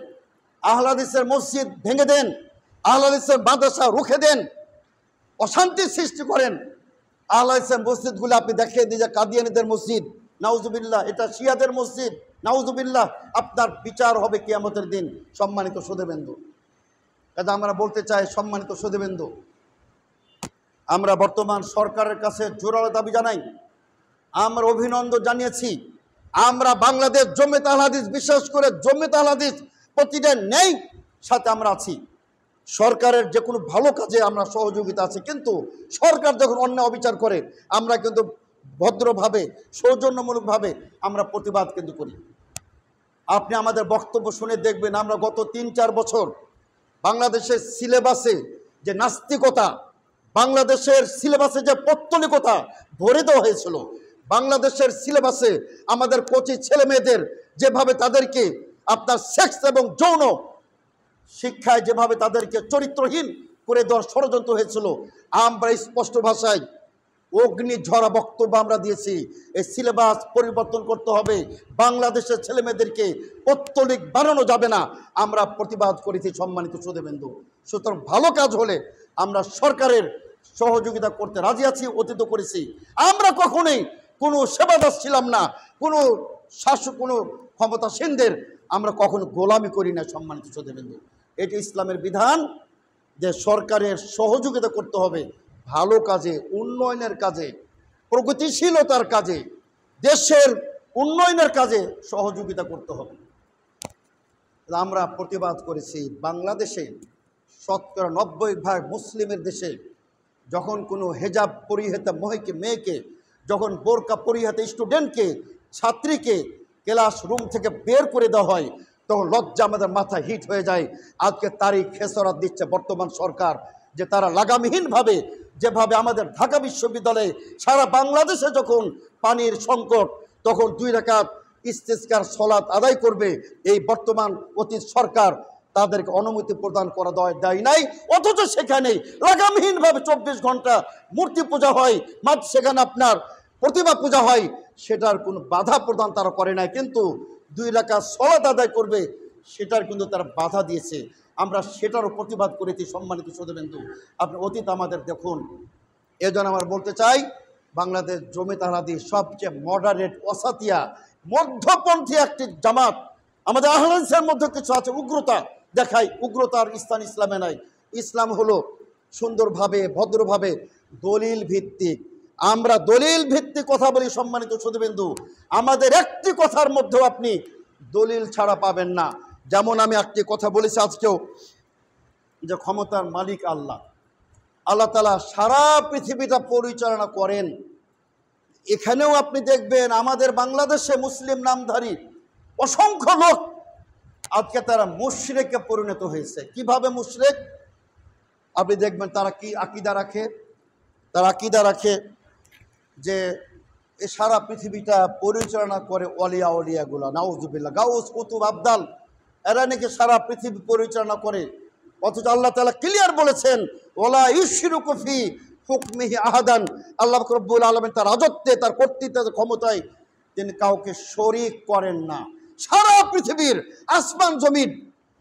আহলে হাদিসের মসজিদ ভেঙে দেন, আহলে হাদিসের মাদ্রাসা রুখে দেন, অশান্তির সৃষ্টি করেন। আহলে হাদিসের মসজিদগুলো আপনি দেখিয়ে দিয়ে যে কাদিয়ানীদের মসজিদ, নাউজুবিল্লাহ, এটা শিয়াদের মসজিদ, নাউজুবিল্লাহ। আপনার বিচার হবে কিয়ামতের দিন। সম্মানিত শ্রোতাবৃন্দ, এটা আমরা বলতে চাই। সম্মানিত শ্রোতাবৃন্দ, আমরা বর্তমান সরকারের কাছে জোরালো দাবি জানাই, আমরা অভিনন্দন জানিয়েছি, আমরা বাংলাদেশ জমিয়ত আহলে হাদিস, বিশেষ করে জমিয়ত আহলে হাদিস প্রতিটা ন্যায় সাথে আমরা আছি। সরকারের যে কোনো ভালো কাজে আমরা সহযোগিতা আছি, কিন্তু সরকার যখন অন্যায় অবিচার করে আমরা কিন্তু ভদ্রভাবে সৌজন্যমূলকভাবে আমরা প্রতিবাদ কিন্তু করি। আপনি আমাদের বক্তব্য শুনে দেখবেন, আমরা গত 3-4 বছর বাংলাদেশের সিলেবাসে যে নাস্তিকতা, বাংলাদেশের সিলেবাসে যে পৌত্তলিকতা ভরে দেওয়া হয়েছিল, বাংলাদেশের সিলেবাসে আমাদের কোচি ছেলে মেয়েদের যেভাবে তাদেরকে আপনার সেক্স এবং যৌন শিক্ষায় যেভাবে তাদেরকে চরিত্রহীন করে দেওয়ার ষড়যন্ত্র হয়েছিল, আমরা স্পষ্ট ভাষায় অগ্নিঝরা বক্তব্য আমরা দিয়েছি। এই সিলেবাস পরিবর্তন করতে হবে, বাংলাদেশের ছেলেমেয়েদেরকে পৌত্তলিক বানানো যাবে না। আমরা প্রতিবাদ করেছি সম্মানিত শ্রোতাবৃন্দ। সুতরাং ভালো কাজ হলে আমরা সরকারের সহযোগিতা করতে রাজি আছি, অতীত করেছি। আমরা কখনোই কোনো সেবাদাস ছিলাম না, কোনো শাসক, কোনো ক্ষমতাসীনদের আমরা কখনো গোলামি করি না। সম্মানিত শ্রোতাবৃন্দ, এটি ইসলামের বিধান যে সরকারের সহযোগিতা করতে হবে ভালো কাজে, উন্নয়নের কাজে, প্রগতিশীলতার কাজে, দেশের উন্নয়নের কাজে সহযোগিতা করতে হবে। আমরা প্রতিবাদ করেছি বাংলাদেশে 90% মুসলিমের দেশে যখন কোনো হেজাব পরিহিতা মেয়েকে, যখন বোরকা পরিহিতা স্টুডেন্টকে, ছাত্রীকে ক্লাস রুম থেকে বের করে দেওয়া হয়, তখন লজ্জা আমাদের মাথা হিট হয়ে যায়। আজকে তারই খেসারত দিচ্ছে বর্তমান সরকার, যে তারা লাগামহীনভাবে যেভাবে আমাদের ঢাকা বিশ্ববিদ্যালয়ে সারা বাংলাদেশে যখন পানির সংকট, তখন 2 রাকাত ইস্তিসকার সালাত আদায় করবে, এই বর্তমান অতীত সরকার তাদেরকে অনুমতি প্রদান করা দেয় নাই। অথচ সেখানে লাগামহীনভাবে 24 ঘন্টা মূর্তি পূজা হয়, মাত্র সেখানে আপনার প্রতিমা পূজা হয়, সেটার কোনো বাধা প্রদান তারা করে নাই। কিন্তু 2 রাকাত সালাত আদায় করবে, সেটার কিন্তু তারা বাধা দিয়েছে। আমরা সেটারও প্রতিবাদ করেছি। সম্মানিত শ্রোতাবৃন্দ, আপনি অতীত আমাদের দেখুন। এজন্য আমার বলতে চাই, বাংলাদেশ জমিয়ত আহলে হাদিস সবচেয়ে মডারেট, অসাতিয়া, মধ্যপন্থী একটি জামাত। আমাদের আহলে হাদিসের মধ্যে কিছু আছে উগ্রতা দেখায়, উগ্রতার স্থান ইসলামে নাই। ইসলাম হলো সুন্দরভাবে, ভদ্রভাবে, দলিল ভিত্তিক। আমরা দলিল ভিত্তিক কথা বলি। সম্মানিত শ্রোতাবৃন্দ, আমাদের একটি কথার মধ্যেও আপনি দলিল ছাড়া পাবেন না। যেমন আমি একটি কথা বলেছি আজকেও, যে ক্ষমতার মালিক আল্লাহ, আল্লাহ তাআলা সারা পৃথিবীটা পরিচালনা করেন। এখানেও আপনি দেখবেন আমাদের বাংলাদেশে মুসলিম নামধারী অসংখ্য লোক আজকে তারা মুশরিকে পরিণত হয়েছে। কিভাবে মুশরিক? আপনি দেখবেন তারা কি আকীদা রাখে, তারা আকীদা রাখে যে এ সারা পৃথিবীটা পরিচালনা করে অলিয়া উলিয়াগুলা, নাউজুবিল্লাহ, গাউস, কুতুব, আবদাল, এরা নাকি সারা পৃথিবী পরিচালনা করে। অথচ আল্লাহ তাআলা ক্লিয়ার বলেছেন, ওয়ালা ইউশরিকু ফি হুকমিহি আহাদান। আল্লাহ রব্বুল আলামিন তার রাজত্বে, তার কর্তৃত্বে, তার ক্ষমতায় তিনি কাউকে শরীক করেন না। সারা পৃথিবীর আসমান জমিন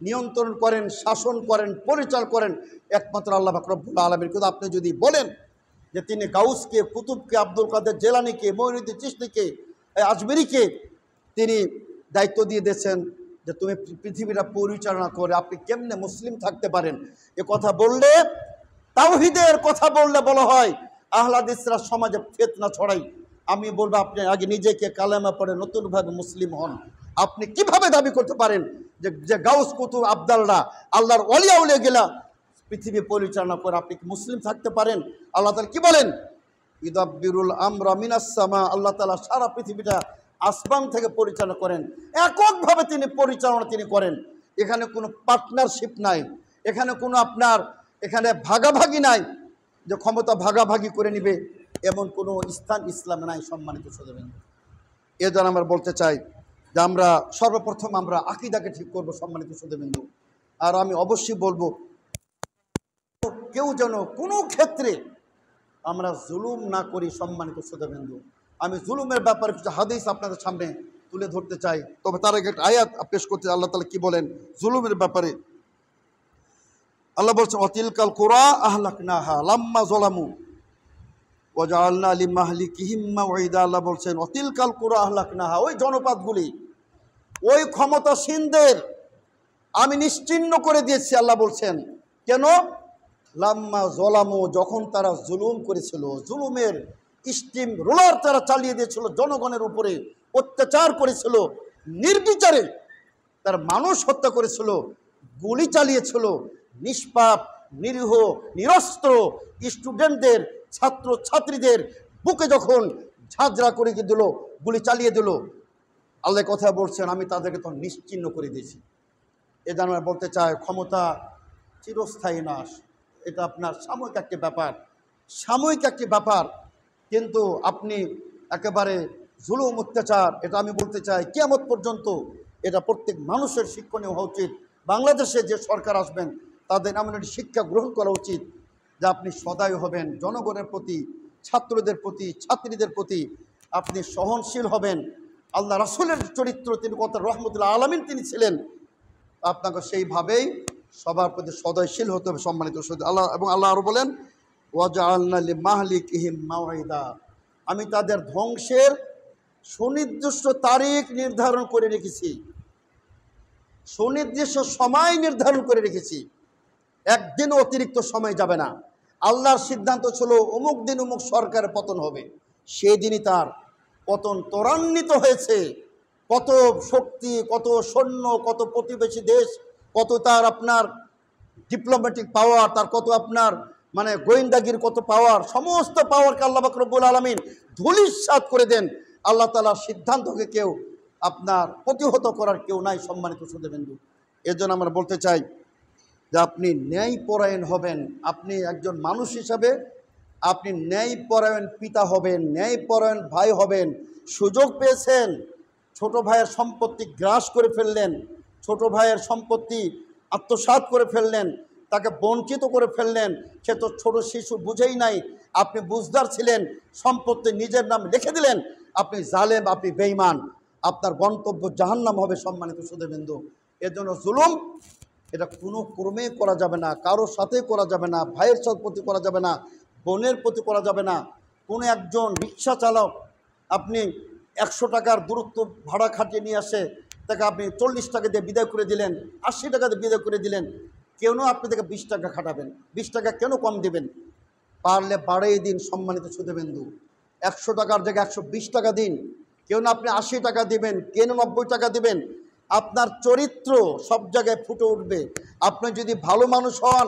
নিয়ন্ত্রণ করেন, শাসন করেন, পরিচালনা করেন একমাত্র আল্লাহ রব্বুল আলামিন। কিন্তু আপনি যদি বলেন যে তিনি গাউসকে, কুতুবকে, আব্দুল কাদের জেলানিকে, মঈনুদ্দিন চিশতিকে, আজমেরিকে তিনি দায়িত্ব দিয়ে দিয়েছেন যে তুমি পৃথিবীটা পরিচালনা করে, আপনি কেমনে মুসলিম থাকতে পারেন? এ কথা বললে, তাওহীদের কথা বললে বলা হয় আহলে হাদিসরা সমাজে ফিতনা ছড়াই। আমি বলবো আপনি আগে নিজেকে কালেমা পড়ে নতুনভাবে মুসলিম হন। আপনি কিভাবে দাবি করতে পারেন যে গাউস, কুতুব, আবদালরা, আল্লাহর ওলিয়া উলিয়া গেলা পৃথিবী পরিচালনা করে আপনি কি মুসলিম থাকতে পারেন? আল্লাহ তাআলা কি বলেন? ইদাব্বিরুল আমরা মিনাস সামা। আল্লাহ তাআলা সারা পৃথিবীটা আসমান থেকে পরিচালনা করেন, এককভাবে তিনি পরিচালনা করেন। এখানে কোনো পার্টনারশিপ নাই, এখানে কোনো আপনার এখানে ভাগাভাগি নাই, যে ক্ষমতা ভাগাভাগি করে নিবে, এমন কোনো স্থান ইসলামে নাই। সম্মানিত শ্রোতাবৃন্দ, এজন্য আমরা বলতে চাই যে আমরা সর্বপ্রথম আমরা আকীদাকে ঠিক করব। সম্মানিত শ্রোতাবৃন্দ, আর আমি অবশ্যই বলবো কেউ যেন কোনো ক্ষেত্রে আমরা জুলুম না করি। সম্মানিত শ্রোতাবৃন্দ, আমি জুলুমের ব্যাপারে কিছু হাদিস আপনাদের সামনে তুলে ধরতে চাই, তবে তার আগে একটা আয়াত পেশ করতে। আল্লাহ তাআলা কি বলেন জুলুমের ব্যাপারে? আল্লাহ বলছেন, ওয়াতিলকাল কুরা আহলাকনাহা লাম্মা যালামু ওয়া জাআলনা লিমাহলিকিহিম মাওঈদা। আল্লাহ বলছেন ওয়াতিলকাল কুরা আহলাকনাহা, ওই জনপদগুলি, ওই ক্ষমতাসীনদের আমি নিশ্চিহ্ন করে দিয়েছি। আল্লাহ বলছেন কেন? লাম্মা যালামু, যখন তারা জুলুম করেছিল, জুলুমের স্টিম রোলার তারা চালিয়ে দিয়েছিল জনগণের উপরে, অত্যাচার করেছিল, নির্বিচারে তার মানুষ হত্যা করেছিল, গুলি চালিয়েছিল, নিষ্পাপ নিরীহ নিরস্ত্র স্টুডেন্টদের ছাত্র ছাত্রীদের বুকে যখন ঝাঁঝরা করে দিল, গুলি চালিয়ে দিল, আল্লাহ কথা বলছেন আমি তাদেরকে তো নিশ্চিহ্ন করে দিয়েছি। এ জন্য বলতে চায় ক্ষমতা চিরস্থায়ী না, এটা আপনার সাময়িক একটি ব্যাপার, সাময়িক একটি ব্যাপার। কিন্তু আপনি একেবারে জুলুম অত্যাচার, এটা আমি বলতে চাই কিয়ামত পর্যন্ত এটা প্রত্যেক মানুষের শিক্ষণীয় হওয়া উচিত। বাংলাদেশে যে সরকার আসবেন তাদের এমন একটি শিক্ষা গ্রহণ করা উচিত যে আপনি সদয় হবেন জনগণের প্রতি, ছাত্রদের প্রতি, ছাত্রীদের প্রতি আপনি সহনশীল হবেন। আল্লাহ রাসূলের চরিত্র তিনি কত রহমতুল্লাহ আলামিন তিনি ছিলেন, আপনাকে সেইভাবেই সবার প্রতি সদয়শীল হতে হবে। সম্মানিত আল্লাহ, এবং আল্লাহ আরও বলেন ওয়াজআলনা লিমাহলিকিহিম মাওঈদা, আমি তাদের ধ্বংসের সুনির্দিষ্ট তারিখ নির্ধারণ করে রেখেছি, সুনির্দিষ্ট সময় নির্ধারণ করে রেখেছি, একদিনও অতিরিক্ত সময় যাবে না। আল্লাহর সিদ্ধান্ত ছিল অমুক দিন অমুক সরকারের পতন হবে, সেই দিনই তার পতন ত্বরান্বিত হয়েছে। কত শক্তি, কত সৈন্য, কত প্রতিবেশী দেশ, কত তার আপনার ডিপ্লোম্যাটিক পাওয়ার, তার কত আপনার মানে গোয়েন্দাগির কত পাওয়ার, সমস্ত পাওয়ারকে আল্লাহ পাক রব্বুল আলামিন ধূলিসাৎ করে দেন। আল্লাহ তাআলার সিদ্ধান্তকে কেউ আপনার প্রতিহত করার কেউ নাই। সম্মানিত শ্রোতাবৃন্দ, এর জন্য আমরা বলতে চাই যে আপনি ন্যায়পরায়ণ হবেন। আপনি একজন মানুষ হিসাবে আপনি ন্যায়পরায়ণ পিতা হবেন, ন্যায়পরায়ণ ভাই হবেন। সুযোগ পেয়েছেন, ছোট ভাইয়ের সম্পত্তি গ্রাস করে ফেললেন, ছোট ভাইয়ের সম্পত্তি আত্মসাৎ করে ফেললেন, তাকে বঞ্চিত করে ফেললেন। সে তো ছোট শিশু, বুঝেই নাই, আপনি বুঝদার ছিলেন, সম্পত্তি নিজের নাম লিখে দিলেন। আপনি জালেম, আপনি বেঈমান, আপনার গন্তব্য জাহান্নাম হবে। সম্মানিত শ্রোতাবৃন্দ, এর জন্য জুলুম এটা কোনো ক্রমে করা যাবে না, কারোর সাথে করা যাবে না, ভাইয়ের সাথে প্রতি করা যাবে না, বোনের প্রতি করা যাবে না। কোনো একজন রিক্সা চালক আপনি 100 টাকার দূরত্ব ভাড়া খাটিয়ে নিয়ে আসে, তাকে আপনি 40 টাকা দিয়ে বিদায় করে দিলেন, 80 টাকা দিয়ে বিদায় করে দিলেন, কেন আপনি তাকে 20 টাকা খাটাবেন? 20 টাকা কেন কম দেবেন? পারলে বাড়িয়ে দিন। সম্মানিত শ্রোতাবৃন্দু, 100 টাকার জায়গায় 120 টাকা দিন। কেউ না আপনি 80 টাকা দিবেন, কেন 90 টাকা দিবেন? আপনার চরিত্র সব জায়গায় ফুটে উঠবে। আপনি যদি ভালো মানুষ হন,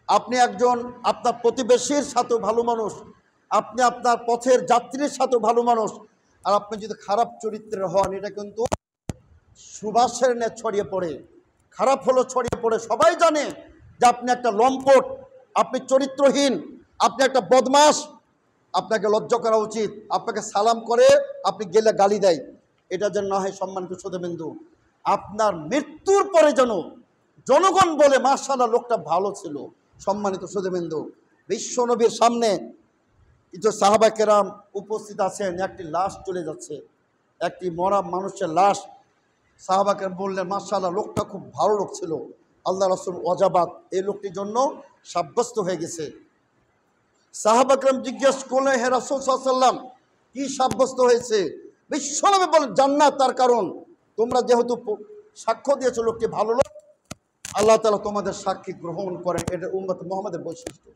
আপনি একজন আপনার প্রতিবেশীর সাথেও ভালো মানুষ, আপনি আপনার পথের যাত্রীর সাথেও ভালো মানুষ। আর আপনি যদি খারাপ চরিত্রের হন, এটা কিন্তু সুবাসের ন্যায় ছড়িয়ে পড়ে, খারাপ হলো ছড়িয়ে পড়ে। সবাই জানে যে আপনি একটা লম্পট, আপনি চরিত্রহীন, আপনি একটা বদমাশ। আপনাকে লজ্জা করা উচিত। আপনাকে সালাম করে আপনি গেলে গালি দেয়, এটা যেন না হয়। সম্মানিত শ্রোতাবৃন্দু, আপনার মৃত্যুর পরে যেন জনগণ বলে মাশাআল্লাহ লোকটা ভালো ছিল। সম্মানিত শ্রোতাবৃন্দু, বিশ্বনবীর সামনে কিছু সাহাবা কেরাম উপস্থিত আছেন, একটি লাশ চলে যাচ্ছে, একটি মরা মানুষের লাশ। সাহাবা কেরাম বললেন মাশাআল্লাহ লোকটা খুব ভালো লোক ছিল। আল্লাহ রাসূল ওয়াজাবাত, এই লোকটির জন্য সাব্যস্ত হয়ে গেছে। সাহাবা কেরাম জিজ্ঞেস করলেন হে রাসূল সাল্লাল্লাহু আলাইহি ওয়াসাল্লাম কি সাব্যস্ত হয়েছে? বিশ্বনবী বলেন জান্নাত। তার কারণ তোমরা যেহেতু সাক্ষ্য দিয়েছো লোকটি ভালো লোক, আল্লাহ তাআলা তোমাদের সাক্ষী গ্রহণ করেন। এটা উম্মত মুহাম্মাদের বৈশিষ্ট্য।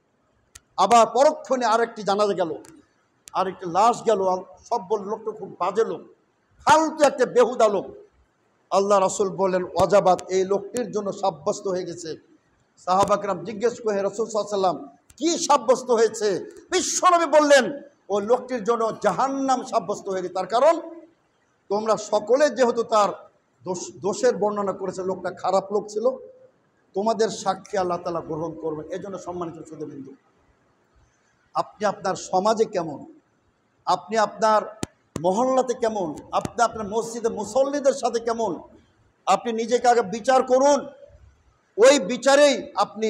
আবার পরক্ষণে আরেকটি জানাজা গেল, আরেকটি লাশ গেল। সব বলল লোকটা খুব বাজে লোক, ফালতু একটা বেহুদা লোক। আল্লাহ রাসূল বললেন ওয়াজাবাত, এই লোকটির জন্য সাব্যস্ত হয়ে গেছে। সাহাবা কেরাম জিজ্ঞেস করে হে রাসূল সাল্লাল্লাহু আলাইহি ওয়াসাল্লাম কি সাব্যস্ত হয়েছে? বিশ্বনবী বললেন ওই লোকটির জন্য জাহান্নাম সাব্যস্ত হয়ে গেছে। তার কারণ তোমরা সকলে যেহেতু তার দোষের বর্ণনা করেছে, লোকটা খারাপ লোক ছিল, তোমাদের সাক্ষী আল্লাহ তাআলা গ্রহণ করবেন। এই জন্য সম্মানিত শ্রোতাবৃন্দু, আপনি আপনার সমাজে কেমন, আপনি আপনার মহল্লাতে কেমন, আপনি আপনার মসজিদে মুসল্লিদের সাথে কেমন, আপনি নিজেকে আগে বিচার করুন। ওই বিচারেই আপনি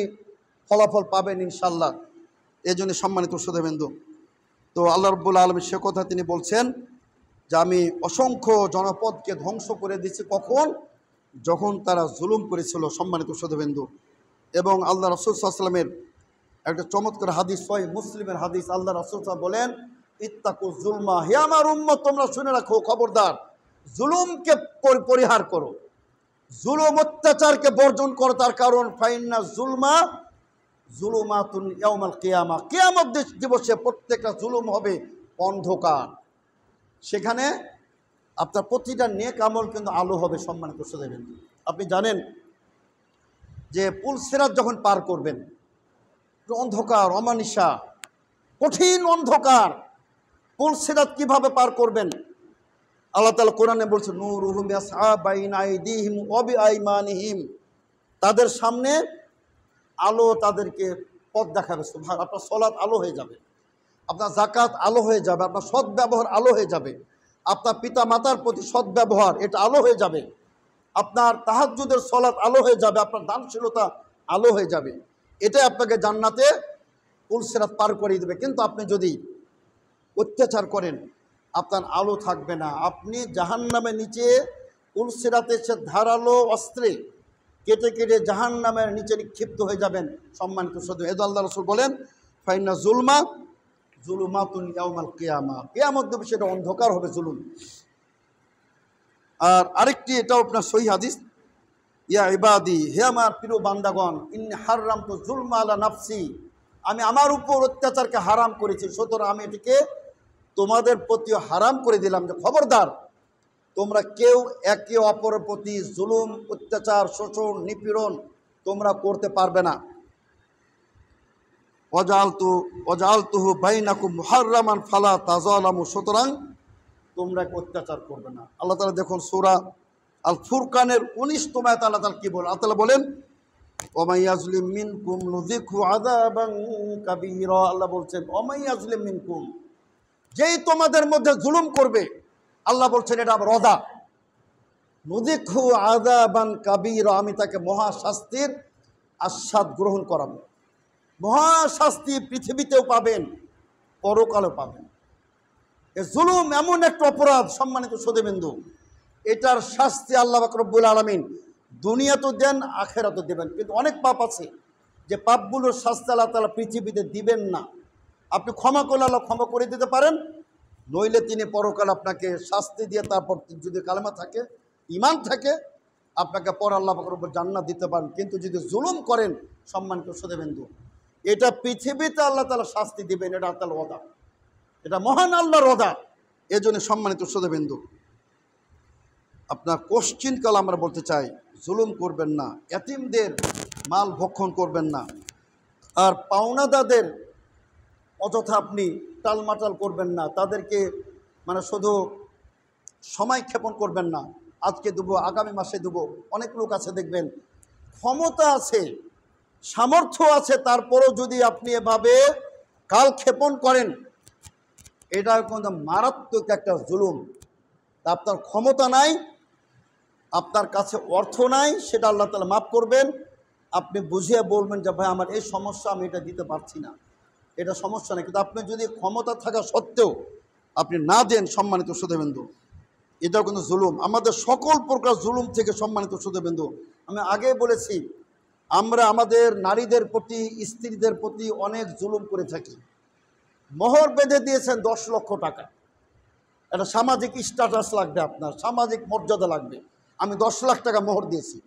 ফলাফল পাবেন ইনশাল্লাহ। এই জন্য সম্মানিত শ্রোতাবৃন্দু, তো আল্লাহ রাব্বুল আলামিন সে কথা তিনি বলছেন যে আমি অসংখ্য জনপদকে ধ্বংস করে দিচ্ছি। কখন? যখন তারা জুলুম করেছিল। সম্মানিত শ্রোতাবৃন্দু, এবং আল্লাহ রাসূল সাল্লাল্লাহু আলাইহি ওয়াসাল্লামের একটা চমৎকার হাদিস, সহিহ মুসলিমের হাদিস, আল্লাহ রাসূল সাল্লাল্লাহু বলেন ইত্তাকু জুলমা, হে আমার উম্মত তোমরা শুনে রাখো, খবরদার জুলুমকে পরিহার করো, জুলুম অত্যাচারকে বর্জন করো। তার কারণ ফাইন্না জুলমা জুলুমাতুন ইয়াউমাল কিয়ামা, কিয়ামত দিবসে প্রত্যেকটা জুলুম হবে অন্ধকার। সেখানে আপনার প্রতিটা নেক আমল কিন্তু আলো হবে। সম্মানিত শ্রোতাবৃন্দ, আপনি জানেন যে পুল সিরাত যখন পার করবেন, অন্ধকার, অমানিসা, কঠিন অন্ধকার, পুল সিরাত কিভাবে পার করবেন? আল্লাহ তাআলা কোরআনে বলছে, নূরুহুম ইয়াসআ বাইনা আইদিহিম ওয়া বিআইমানিহিম, তাদের সামনে আলো তাদেরকে পথ দেখাবে। সুবহান, আপনার সালাত আলো হয়ে যাবে, আপনার যাকাত আলো হয়ে যাবে, আপনার সৎ ব্যবহার আলো হয়ে যাবে, আপনার পিতা মাতার প্রতি সৎ ব্যবহার এটা আলো হয়ে যাবে, আপনার তাহাজ্জুদের সালাত আলো হয়ে যাবে, আপনার দানশীলতা আলো হয়ে যাবে। এটাই আপনাকে জান্নাতে পুল সিরাত পার করিয়ে দেবে। কিন্তু আপনি যদি অত্যাচার করেন, আপনার আলো থাকবে না। আপনি জাহান্নামের নিচে পুল সিরাতে সে ধারালো অস্ত্রে কেটে কেটে জাহান্নামের নিচে নিক্ষিপ্ত হয়ে যাবেন। সম্মানিত শ্রোতা, এদ আল্লাহ রাসূল বলেন, ফাইন্না জুলমা জুলুমাতুন ইয়াউমাল কিয়ামা, কিয়ামত দিবসে সেটা অন্ধকার হবে, জুলুম। আর আরেকটি, এটাও আপনার সহিহ হাদিস, ইয়া ইবাদি, হে আমার প্রিয় বান্দাগণ, ইন্নী হাররামতু যুলমা আলা নাফসি, আমি আমার উপর অত্যাচারকে হারাম করেছি, সুতরাং আমি এটিকে তোমাদের প্রতি হারাম করে দিলাম, যে খবরদার তোমরা কেউ একে অপরের প্রতি জুলুম, অত্যাচার, শোষণ, নিপীড়ন তোমরা করতে পারবে না। ওয়াজআলতুহু বাইনাকুম মুহাররামান ফালা তাযালামু, সুতরাং তোমরা অত্যাচার করবে না। আল্লাহ তাআলা দেখুন সূরা আল ফুরকানের 19তম আয়াতে আল্লাহ তাআলা কি বলেন? আল্লাহ তাআলা বলেন, ওয়া মান ইয়াজলিম মিনকুম নুযিকহু আযাবান কাবীরা। আল্লাহ বলছেন, ওয়া মান ইয়াজলিম মিনকুম, যেই তোমাদের মধ্যে জুলুম করবে, আল্লাহ বলছেন এটা আবার রদা, নুযিকহু আযাবান কাবীরা, আমি তাকে মহাশাস্তির আস্বাদ গ্রহণ করাবো। মহাশাস্তি পৃথিবীতেও পাবেন, পরকালেও পাবেন। এ জুলুম এমন একটা অপরাধ, সম্মানিত শ্রোতাবৃন্দু, এটার শাস্তি আল্লাহ পাক রব্বুল আলামিন দুনিয়াতেও দেন, আখিরাতেও দেবেন। কিন্তু অনেক পাপ আছে যে পাপগুলোর শাস্তি আল্লাহ তাআলা পৃথিবীতে দিবেন না। আপনি ক্ষমা করলে আল্লাহ ক্ষমা করে দিতে পারেন, নইলে তিনি পরকাল আপনাকে শাস্তি দিয়ে, তারপর যদি কালেমা থাকে, ঈমান থাকে, আপনাকে পর আল্লাহ পাক রব্বুল জান্নাত দিতে পারেন। কিন্তু যদি জুলুম করেন, সম্মানিত শ্রোতাবৃন্দু, এটা পৃথিবীতে আল্লাহ তাআলা শাস্তি দিবেন, এটা আল্লাহর ওয়াদা, এটা মহান আল্লাহর ওয়াদা। এজন্য সম্মানিত শ্রোতাবৃন্দু, আপনার কোশ্চিনকাল আমরা বলতে চাই, জুলুম করবেন না, এতিমদের মাল ভক্ষণ করবেন না, আর পাওনাদারদের অযথা আপনি টালমাটাল করবেন না, তাদেরকে মানে শুধু সময় ক্ষেপণ করবেন না, আজকে দেবো, আগামী মাসে দেবো। অনেক লোক আছে দেখবেন, ক্ষমতা আছে, সামর্থ্য আছে, তারপরেও যদি আপনি এভাবে কাল ক্ষেপণ করেন, এটা কিন্তু মারাত্মক একটা জুলুম। আপনার ক্ষমতা নাই, আপনার কাছে অর্থ নাই, সেটা আল্লাহ তাআলা মাফ করবেন। আপনি বুঝিয়ে বলবেন যে ভাই আমার এই সমস্যা, আমি এটা দিতে পারছি না, এটা সমস্যা নেই। কিন্তু আপনি যদি ক্ষমতা থাকা সত্ত্বেও আপনি না দেন, সম্মানিত শ্রোতাবৃন্দু, এটাও কিন্তু জুলুম। আমাদের সকল প্রকার জুলুম থেকে, সম্মানিত শ্রোতাবৃন্দু, আমি আগেই বলেছি, আমরা আমাদের নারীদের প্রতি, স্ত্রীদের প্রতি অনেক জুলুম করে থাকি। মোহর বেঁধে দিয়েছেন 10 লক্ষ টাকা, একটা সামাজিক স্ট্যাটাস লাগবে, আপনার সামাজিক মর্যাদা লাগবে, আমি 10 লাখ টাকা মোহর দিয়েছি,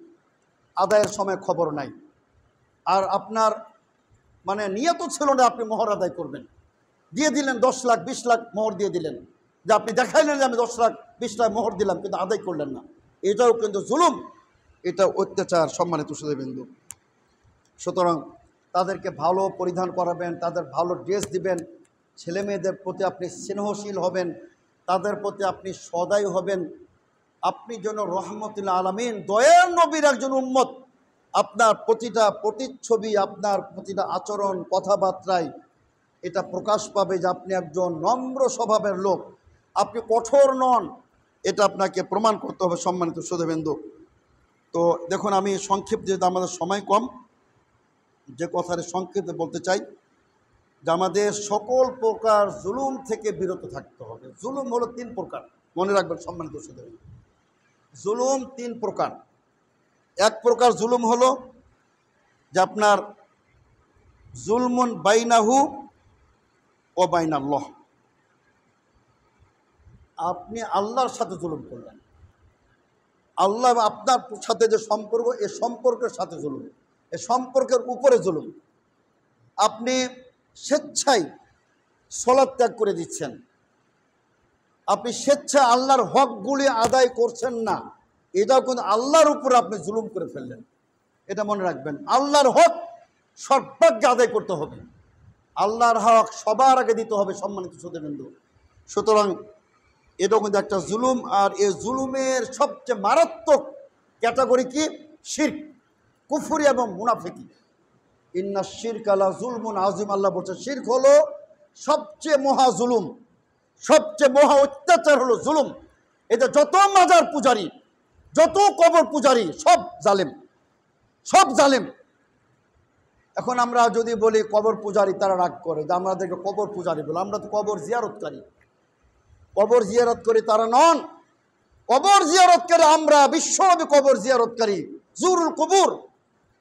আদায়ের সময় খবর নাই। আর আপনার মানে নিয়ত ছিল না আপনি মোহর আদায় করবেন, দিয়ে দিলেন 10 লাখ 20 লাখ মোহর দিয়ে দিলেন, যে আপনি দেখাইলেন যে আমি 10 লাখ 20 লাখ মোহর দিলাম, কিন্তু আদায় করলেন না। এটাও কিন্তু জুলুম, এটা অত্যাচার, সম্মানিত শ্রোতাবৃন্দু। সুতরাং তাদেরকে ভালো পরিধান করাবেন, তাদের ভালো ড্রেস দিবেন, ছেলে মেয়েদের প্রতি আপনি স্নেহশীল হবেন, তাদের প্রতি আপনি সদয় হবেন। আপনি যেন রহমতুল আলামিন, দয়ার নবীর একজন উম্মত, আপনার প্রতিটা প্রতিচ্ছবি, আপনার প্রতিটা আচরণ, কথাবার্তায় এটা প্রকাশ পাবে যে আপনি একজন নম্র স্বভাবের লোক, আপনি কঠোর নন। এটা আপনাকে প্রমাণ করতে হবে, সম্মানিত শ্রোতাবৃন্দু। তো দেখুন, আমি সংক্ষেপে, যেহেতু আমাদের সময় কম, যে কথাটা সংক্ষেপে বলতে চাই, যে আমাদের সকল প্রকার জুলুম থেকে বিরত থাকতে হবে। জুলুম হলো 3 প্রকার, মনে রাখবেন সম্মানিত শ্রোতাবৃন্দু। জুলুম 3 প্রকার। এক প্রকার জুলুম হলো যে আপনার জুলমুন বাইনাহু ও বাইনাল্লাহ, আপনি আল্লাহর সাথে জুলুম করলেন, আল্লাহ আপনার সাথে যে সম্পর্ক, এ সম্পর্কের সাথে জুলুম, এ সম্পর্কের উপরে জুলুম। আপনি স্বেচ্ছায় সালাত ত্যাগ করে দিচ্ছেন, আপনি স্বেচ্ছায় আল্লাহর হকগুলি আদায় করছেন না, এটাও কিন্তু আল্লাহর উপর আপনি জুলুম করে ফেললেন। এটা মনে রাখবেন, আল্লাহর হক সর্বাগ্যে আদায় করতে হবে, আল্লাহর হক সবার আগে দিতে হবে সম্মানিত শ্রোতাবৃন্দ। সুতরাং এটাও কিন্তু একটা জুলুম। আর এই জুলুমের সবচেয়ে মারাত্মক ক্যাটাগরি কি? শিরক, কুফরি এবং মুনাফিকি। ইন্না শিরক লা যুলমুন আযীম, আল্লাহ বলছে শিরক হলো সবচেয়ে মহা জুলুম, সবচেয়ে মহা অত্যাচার হলো জুলুম। এটা যত মাজার পূজারী, যত কবর পূজারী, সব জালেম, সব জালেম। এখন আমরা যদি বলি কবর পূজারী, তারা রাগ করে যে আমাদেরকে কবর পূজারী বলে। আমরা তো কবর জিয়ারতকারী, কবর জিয়ারত করি, তারা নন। কবর জিয়ারতকারী আমরা, বিশ্বব্যাপী কবর জিয়ারতকারী। জুরুল কবর,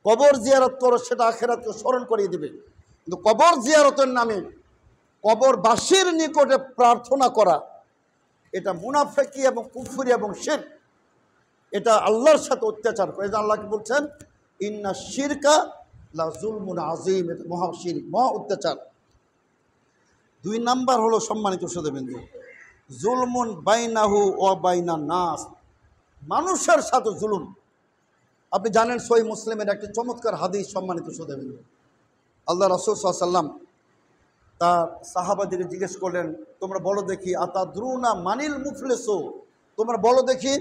কবর জিয়ারত করো, সেটা আখিরাতকে স্মরণ করিয়ে দেবে। কিন্তু কবর জিয়ারতের নামে কবরবাসীর নিকটে প্রার্থনা করা, এটা মুনাফিকি এবং কুফরি এবং শিরক। এটা আল্লাহর সাথে অত্যাচার করে। এটা আল্লাহকে বলছেন ইন্না শিরকা লা যুলমুন আযীম, এটা মহা শিরক, মহা অত্যাচার। 2 নাম্বার হলো সম্মানিত শ্রোতাবৃন্দ, জুলমুন বাইনাহু ওয়া বাইনান নাস, মানুষের সাথে জুলুম। আপনি জানেন সহিহ মুসলিমের একটি চমৎকার হাদিস সম্মানিত শ্রোতাবৃন্দ, আল্লাহ রাসূল সাল্লাল্লাহু আলাইহি ওয়াসাল্লাম তার সাহাবাদেরকে জিজ্ঞেস করলেন, তোমরা বলো দেখি আতাদরুনা মানিল মুফলিসু, তোমরা বলো দেখি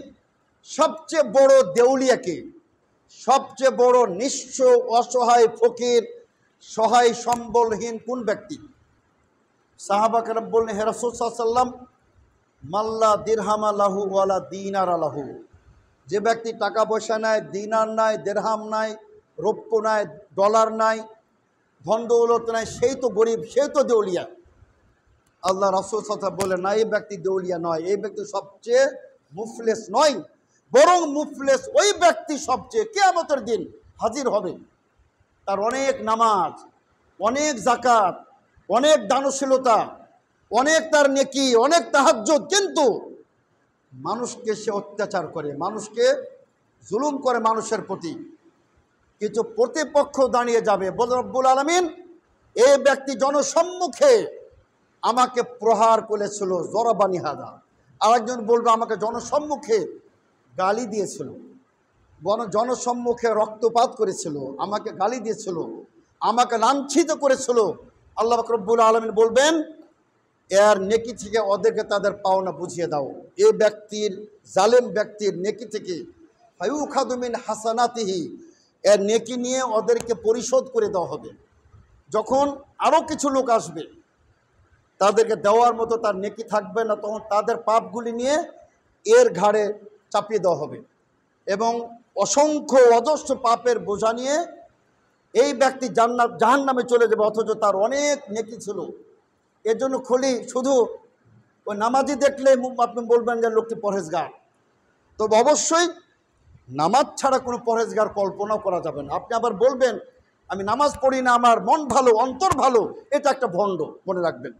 সবচেয়ে বড় দেউলিয়া কে? সবচেয়ে বড় নিঃস্ব, অসহায়, ফকির, সহায় সম্বলহীন কোন ব্যক্তি? সাহাবা কেরাম বললেন, হে রাসূল সাল্লাল্লাহু আলাইহি ওয়াসাল্লাম, মাল্লা দিরহামা লাহু ওয়ালা দিনার লাহু, যে ব্যক্তি টাকা পয়সা নাই, দিনার নাই, দেরহাম নাই, রৌপ্য নাই, ডলার নাই, ধন দৌলত নাই, সেই তো গরিব, সেই তো দেউলিয়া। আল্লাহ রাসূল সাল্লাল্লাহু আলাইহি ওয়াসাল্লাম বলেন, না, এই ব্যক্তি দেউলিয়া নয়, এই ব্যক্তি সবচেয়ে মুফলিস নয়, বরং মুফলিস ওই ব্যক্তি সবচেয়ে কিয়ামতের দিন হাজির হবে, তার অনেক নামাজ, অনেক যাকাত, অনেক দানশীলতা, অনেক তার নেকি, অনেক তাহাজ্জুদ, কিন্তু মানুষকে সে অত্যাচার করে, মানুষকে জুলুম করে মানুষের প্রতি। কিছু প্রতিপক্ষ দাঁড়িয়ে যাবে, বলে রব্বুল আলামিন এই ব্যক্তি জনসম্মুখে আমাকে প্রহার করেছিল, জরাবানি হাদা। আরেকজন বলবে আমাকে জনসম্মুখে গালি দিয়েছিল, জনসম্মুখে রক্তপাত করেছিল, আমাকে গালি দিয়েছিল, আমাকে লাঞ্ছিত করেছিল। আল্লাহ পাক রব্বুল আলামিন বলবেন এর নেকি থেকে ওদেরকে তাদের পাওনা বুঝিয়ে দাও। এই ব্যক্তির, জালেম ব্যক্তির নেকি থেকে ফায়ুখাযু মিন হাসানাতিহি, এর নেকি নিয়ে ওদেরকে পরিশোধ করে দেওয়া হবে। যখন আরও কিছু লোক আসবে, তাদেরকে দেওয়ার মতো তার নেকি থাকবে না, তখন তাদের পাপগুলি নিয়ে এর ঘাড়ে চাপিয়ে দেওয়া হবে এবং অসংখ্য অজস্র পাপের বোঝা নিয়ে এই ব্যক্তি জাহান্নামে চলে যাবে, অথচ তার অনেক নেকি ছিল। এর জন্য শুধু ওই নামাজি দেখলে আপনি বলবেন যে লোকটি পরহেজগার, তবে অবশ্যই নামাজ ছাড়া কোনো পরহেজগার কল্পনাও করা যাবে না। আপনি আবার বলবেন আমি নামাজ পড়ি না, আমার মন ভালো, অন্তর ভালো, এটা একটা ভণ্ড, মনে রাখবেন।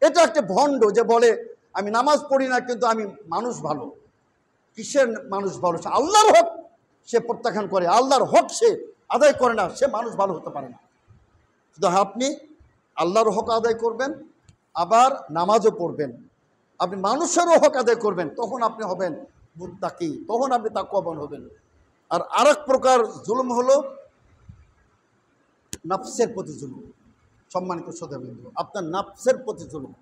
এটা একটা ভণ্ড যে বলে আমি নামাজ পড়ি না কিন্তু আমি মানুষ ভালো। কিসের মানুষ ভালো? সে আল্লাহর হক সে প্রত্যাখ্যান করে, আল্লাহর হক সে আদায় করে না, সে মানুষ ভালো হতে পারে না। শুধু আপনি আল্লাহর হক আদায় করবেন, আবার নামাজও পড়বেন, আপনি মানুষেরও হক আদায় করবেন, তখন আপনি হবেন মুত্তাকি, তখন আপনি তাকওয়াবান হবেন। আর আরেক প্রকার জুলুম হলো নফসের প্রতি জুলুম। সম্মানিত শ্রোতাবৃন্দ, আপনার নফসের প্রতি জুলুম।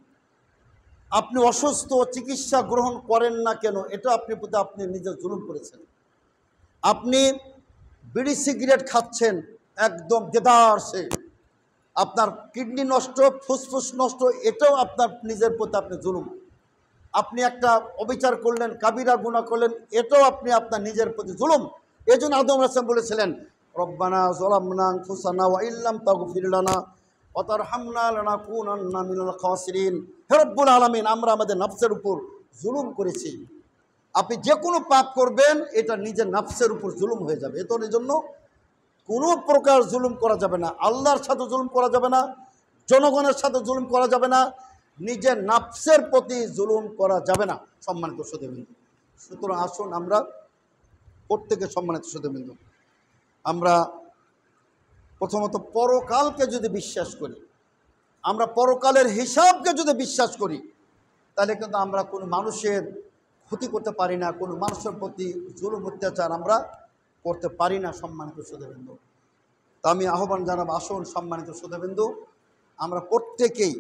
আপনি অসুস্থ, চিকিৎসা গ্রহণ করেন না কেন, এটা আপনি নিজে জুলুম করেছেন। আপনি বিড়ি সিগারেট খাচ্ছেন একদম দেদারসে, আপনার কিডনি নষ্ট, ফুসফুস নষ্ট, এটাও আপনার নিজের প্রতি আপনি জুলুম। আপনি একটা অবিচার করলেন, কাবিরা গুনাহ করলেন, এটাও আপনি আপনার নিজের প্রতি জুলুম। এই জন্য আদম আলাইহিস সালাম বলেছিলেন রব্বানা যালামনা আনফুসানা ওয়া ইল্লাম তাগফির লানা ওয়া তারহামনা লানাকুনান্না মিনাল খাসিরিন। হে রব্বুল আলামিন, আমরা আমাদের নফসের উপর জুলুম করেছি। আপনি যে কোনো পাপ করবেন এটা নিজের নফসের উপর জুলুম হয়ে যাবে। এর জন্য কোনো প্রকার জুলুম করা যাবে না, আল্লাহর সাথে জুলুম করা যাবে না, জনগণের সাথে জুলুম করা যাবে না, নিজের নফসের প্রতি জুলুম করা যাবে না। সম্মানিত শ্রোতাবৃন্দ, সুতরাং আসুন আমরা প্রত্যেকে, সম্মানিত শ্রোতাবৃন্দ, আমরা প্রথমত পরকালকে যদি বিশ্বাস করি, আমরা পরকালের হিসাবকে যদি বিশ্বাস করি, তাহলে কিন্তু আমরা কোনো মানুষের ক্ষতি করতে পারি না, কোনো মানুষের প্রতি জুলুম অত্যাচার আমরা করতে পারি না। সম্মানিত শ্রোতাবৃন্দু, তা আমি আহ্বান জানাবো, আসুন সম্মানিত শ্রোতাবৃন্দু, আমরা প্রত্যেকেই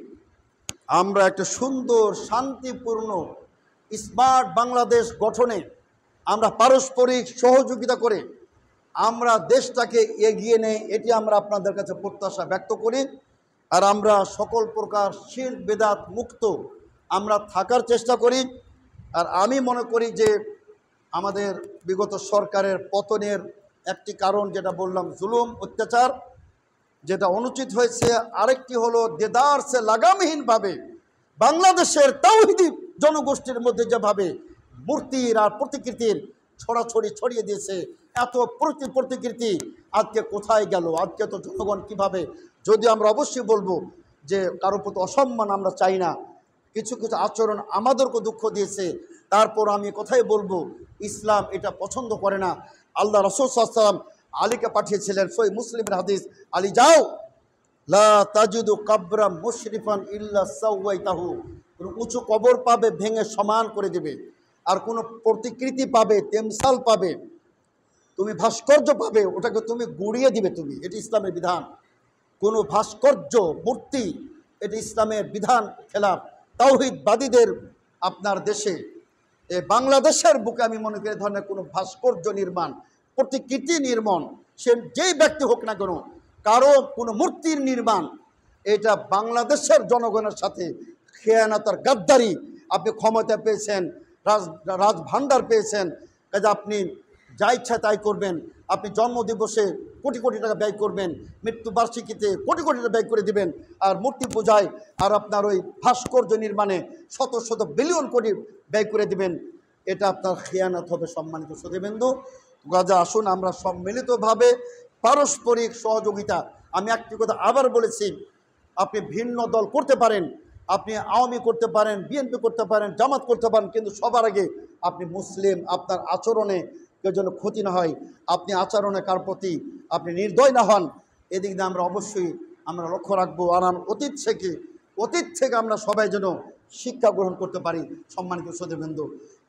আমরা একটা সুন্দর শান্তিপূর্ণ স্মার্ট বাংলাদেশ গঠনে আমরা পারস্পরিক সহযোগিতা করে আমরা দেশটাকে এগিয়ে নেই, এটি আমরা আপনাদের কাছে প্রত্যাশা ব্যক্ত করি। আর আমরা সকল প্রকার শিরক বেদাত মুক্ত আমরা থাকার চেষ্টা করি। আর আমি মনে করি যে আমাদের বিগত সরকারের পতনের একটি কারণ যেটা বললাম জুলুম অত্যাচার, যেটা অনুচিত হয়েছে। আরেকটি হলো দেদারসে লাগামহীনভাবে বাংলাদেশের তাওহীদি জনগোষ্ঠীর মধ্যে যেভাবে মূর্তির আর প্রতিকৃতির ছড়িয়ে দিয়েছে, এত প্রতিকৃতি আজকে কোথায় গেল? আজকে তো জনগণ কীভাবে, যদি আমরা অবশ্যই বলবো যে কারোর প্রতি অসম্মান আমরা চাই না, কিছু কিছু আচরণ আমাদেরকে দুঃখ দিয়েছে, তারপর আমি কথাই বলবো ইসলাম এটা পছন্দ করে না। আল্লাহ রাসূল সাল্লাল্লাহু আলাইহি ওয়াসাল্লাম আলীকে পাঠিয়েছিলেন, সহিহ মুসলিমের হাদিস, আলী যাও, লা তাজিদু কাবরা মুশরিফান ইল্লা সাওয়াইতাহু, কোনো উঁচু কবর পাবে ভেঙে সমান করে দেবে, আর কোনো প্রতিকৃতি পাবে, তেমসাল পাবে, তুমি ভাস্কর্য পাবে, ওটাকে তুমি গুড়িয়ে দিবে তুমি, এটি ইসলামের বিধান। কোনো ভাস্কর্য মূর্তি এটি ইসলামের বিধান খেলাফ। তাওহীদবাদীদের আপনার দেশে বাংলাদেশের বুকে আমি মনে করি ধরনের কোনো ভাস্কর্য নির্মাণ, প্রতিকৃতি নির্মাণ, সে যেই ব্যক্তি হোক না কেন, কারো কোনো মূর্তির নির্মাণ, এটা বাংলাদেশের জনগণের সাথে খেয়ানত আর গাদ্দারি। আপনি ক্ষমতা পেয়েছেন, রাজভাণ্ডার পেয়েছেন, কাজে আপনি যা ইচ্ছা তাই করবেন। আপনি জন্মদিবসে কোটি কোটি টাকা ব্যয় করবেন, মৃত্যুবার্ষিকীতে কোটি কোটি টাকা ব্যয় করে দিবেন, আর মূর্তি পূজায় আর আপনার ওই ভাস্কর্য নির্মাণে শত শত বিলিয়ন কোটি ব্যয় করে দিবেন। এটা আপনার খেয়ানত হবে। সম্মানিত শ্রোতাবৃন্দ, গাজা আসুন আমরা সম্মিলিতভাবে পারস্পরিক সহযোগিতা। আমি একটি কথা আবার বলেছি, আপনি ভিন্ন দল করতে পারেন, আপনি আওয়ামী করতে পারেন, বিএনপি করতে পারেন, জামাত করতে পারেন, কিন্তু সবার আগে আপনি মুসলিম, আপনার আচরণে কেউ যেন ক্ষতি না হয়, আপনি আচরণে কার প্রতি আপনি নির্দয় না হন, এদিক দিয়ে আমরা অবশ্যই আমরা লক্ষ্য রাখবো। আর অতীত থেকে আমরা সবাই যেন শিক্ষা গ্রহণ করতে পারি। সম্মানিত শ্রোতাবৃন্দ,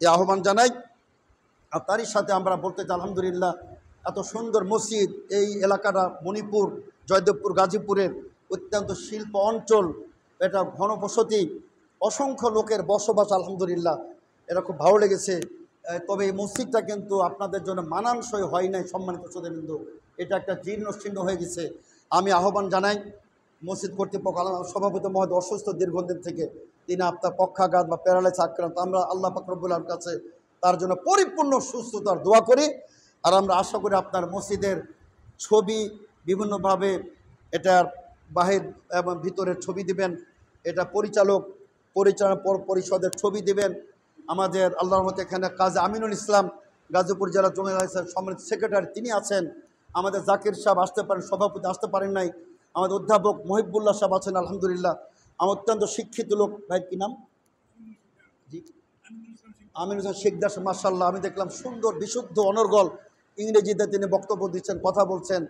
এই আহ্বান জানাই। আর তারই সাথে আমরা বলতে চাই আলহামদুলিল্লাহ, এত সুন্দর মসজিদ, এই এলাকাটা মণিপুর, জয়দেবপুর, গাজীপুরের অত্যন্ত শিল্প অঞ্চল, এটা ঘনবসতি, অসংখ্য লোকের বসবাস, আলহামদুলিল্লাহ, এটা খুব ভালো লেগেছে। তবে এই মসজিদটা কিন্তু আপনাদের জন্য মানানসই হয় নাই। সম্মানিত শ্রোতাবৃন্দ, এটা একটা জীর্ণ শীর্ণ হয়ে গেছে। আমি আহ্বান জানাই মসজিদ কর্তৃপক্ষ, সভাপতি মহোদয় অসুস্থ দীর্ঘদিন থেকে, তিনি আপনার পক্ষাঘাত বা প্যারালাইস আক্রান্ত, আমরা আল্লাহ পাক রব্বুল আলামিনের কাছে তার জন্য পরিপূর্ণ সুস্থতার দোয়া করি। আর আমরা আশা করি আপনার মসজিদের ছবি বিভিন্নভাবে, এটার বাহির এবং ভিতরের ছবি দিবেন, এটা পরিচালনা পরিষদের ছবি দিবেন। আমাদের আল্লাহর মতে এখানে কাজী আমিনুল ইসলাম, গাজীপুর জেলা জমিয়ত সম্মানিত সেক্রেটারি, তিনি আছেন। আমাদের জাকির সাহেব আসতে পারেন, সভাপতি আসতে পারেন নাই। আমাদের অধ্যাপক মহিবুল্লাহ সাহেব আছেন, আলহামদুলিল্লাহ, আমার অত্যন্ত শিক্ষিত লোক। ভাই কী নাম? জি, আমিনুল ইসলাম শেখদাস, মাশাআল্লাহ। আমি দেখলাম সুন্দর বিশুদ্ধ অনর্গল ইংরেজিতে তিনি বক্তব্য দিচ্ছেন, কথা বলছেন।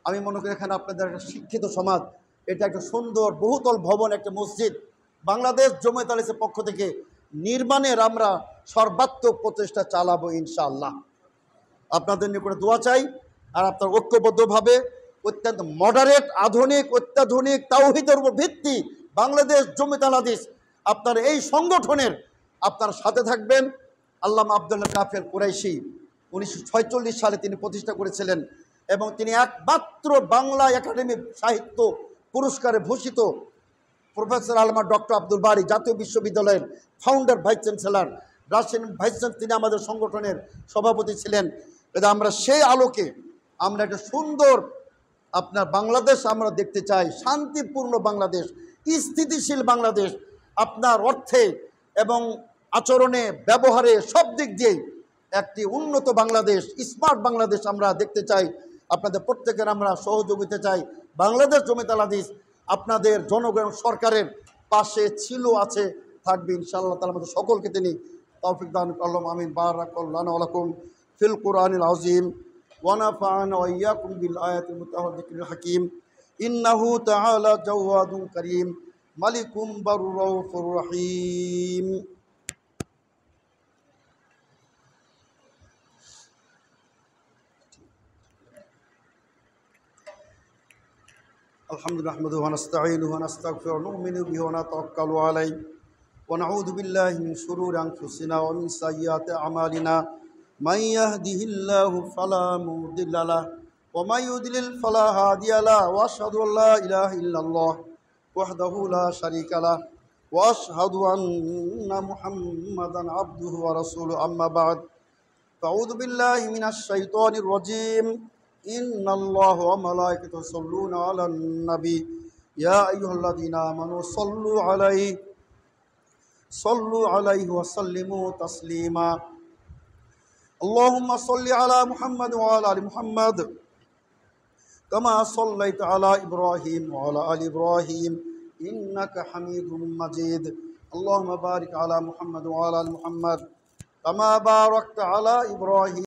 আমি মনে করি এখানে আপনাদের একটা শিক্ষিত সমাজ, এটা একটা সুন্দর বহুতল ভবন, একটা মসজিদ বাংলাদেশ জমিয়ত আহলে পক্ষ থেকে নির্মাণের আমরা সর্বাত্মক প্রচেষ্টা চালাবো ইনশাআল্লাহ। আপনাদের নিকটে দোয়া চাই। আর আপনার ঐক্যবদ্ধভাবে অত্যন্ত মডারেট, আধুনিক, অত্যাধুনিক তাওহীদের উপর ভিত্তি বাংলাদেশ জমিয়ত আহলে হাদিস, আপনার এই সংগঠনের আপনার সাথে থাকবেন। আল্লামা আব্দুল্লাহ কাফের কুরাইশি 1946 সালে তিনি প্রতিষ্ঠা করেছিলেন, এবং তিনি একমাত্র বাংলা একাডেমি সাহিত্য পুরস্কারে ভূষিত প্রফেসর আলমা ডক্টর আব্দুল বারী, জাতীয় বিশ্ববিদ্যালয়ের founder, vice chancellor, Russian vice chancellor, তিনি আমাদের সংগঠনের সভাপতি ছিলেন। এটা আমরা সেই আলোকে আমরা একটা সুন্দর আপনার বাংলাদেশ আমরা দেখতে চাই, শান্তিপূর্ণ বাংলাদেশ, স্থিতিশীল বাংলাদেশ, আপনার অর্থে এবং আচরণে, ব্যবহারে, সব দিক দিয়েই একটি উন্নত বাংলাদেশ, স্মার্ট বাংলাদেশ আমরা দেখতে চাই। আপনাদের প্রত্যেকের আমরা সহযোগিতা চাই। বাংলাদেশ জমিয়ত আহলে হাদিস আপনাদের জনগণ সরকারের পাশে ছিল, আছে, থাকবে ইনশাআল্লাহ তাআলা। আমাদের সকলকে তিনি তৌফিক দান করুন, আমিন। বারাকাল্লাহু লাকুম ফিল কুরআনিল আযীম ওয়া নাফা'না ওয়া ইয়্যাকুম বিল আয়াতিল মুতাওয়াদ্দিকিল হাকীম। ইন্নাহু তাআলা জাওয়াদুন কারীম মালিকুম বারুর রাউফুর রহিম। الحمد لله نحمده ونستعينه ونستغفره ونؤمن به ونتوكل عليه ونعوذ بالله من شرور أنفسنا ومن سيئات أعمالنا من يهده الله فلا مضل له ومن يضلل فلا هادي له وأشهد أن لا إله إلا الله وحده لا شريك له وأشهد أن محمدا عبده ورسوله أما بعد فأعوذ بالله من الشيطان الرجيم إن الله وملائكته يصلون على النبي يا أيها الذين آمنوا صلوا عليه وسلموا تسليما اللهم صل على محمد وعلى آل محمد كما صليت على إبراهيم وعلى آل إبراهيم إنك حميد مجيد اللهم بارك على محمد وعلى آل محمد كما باركت على إبراهيم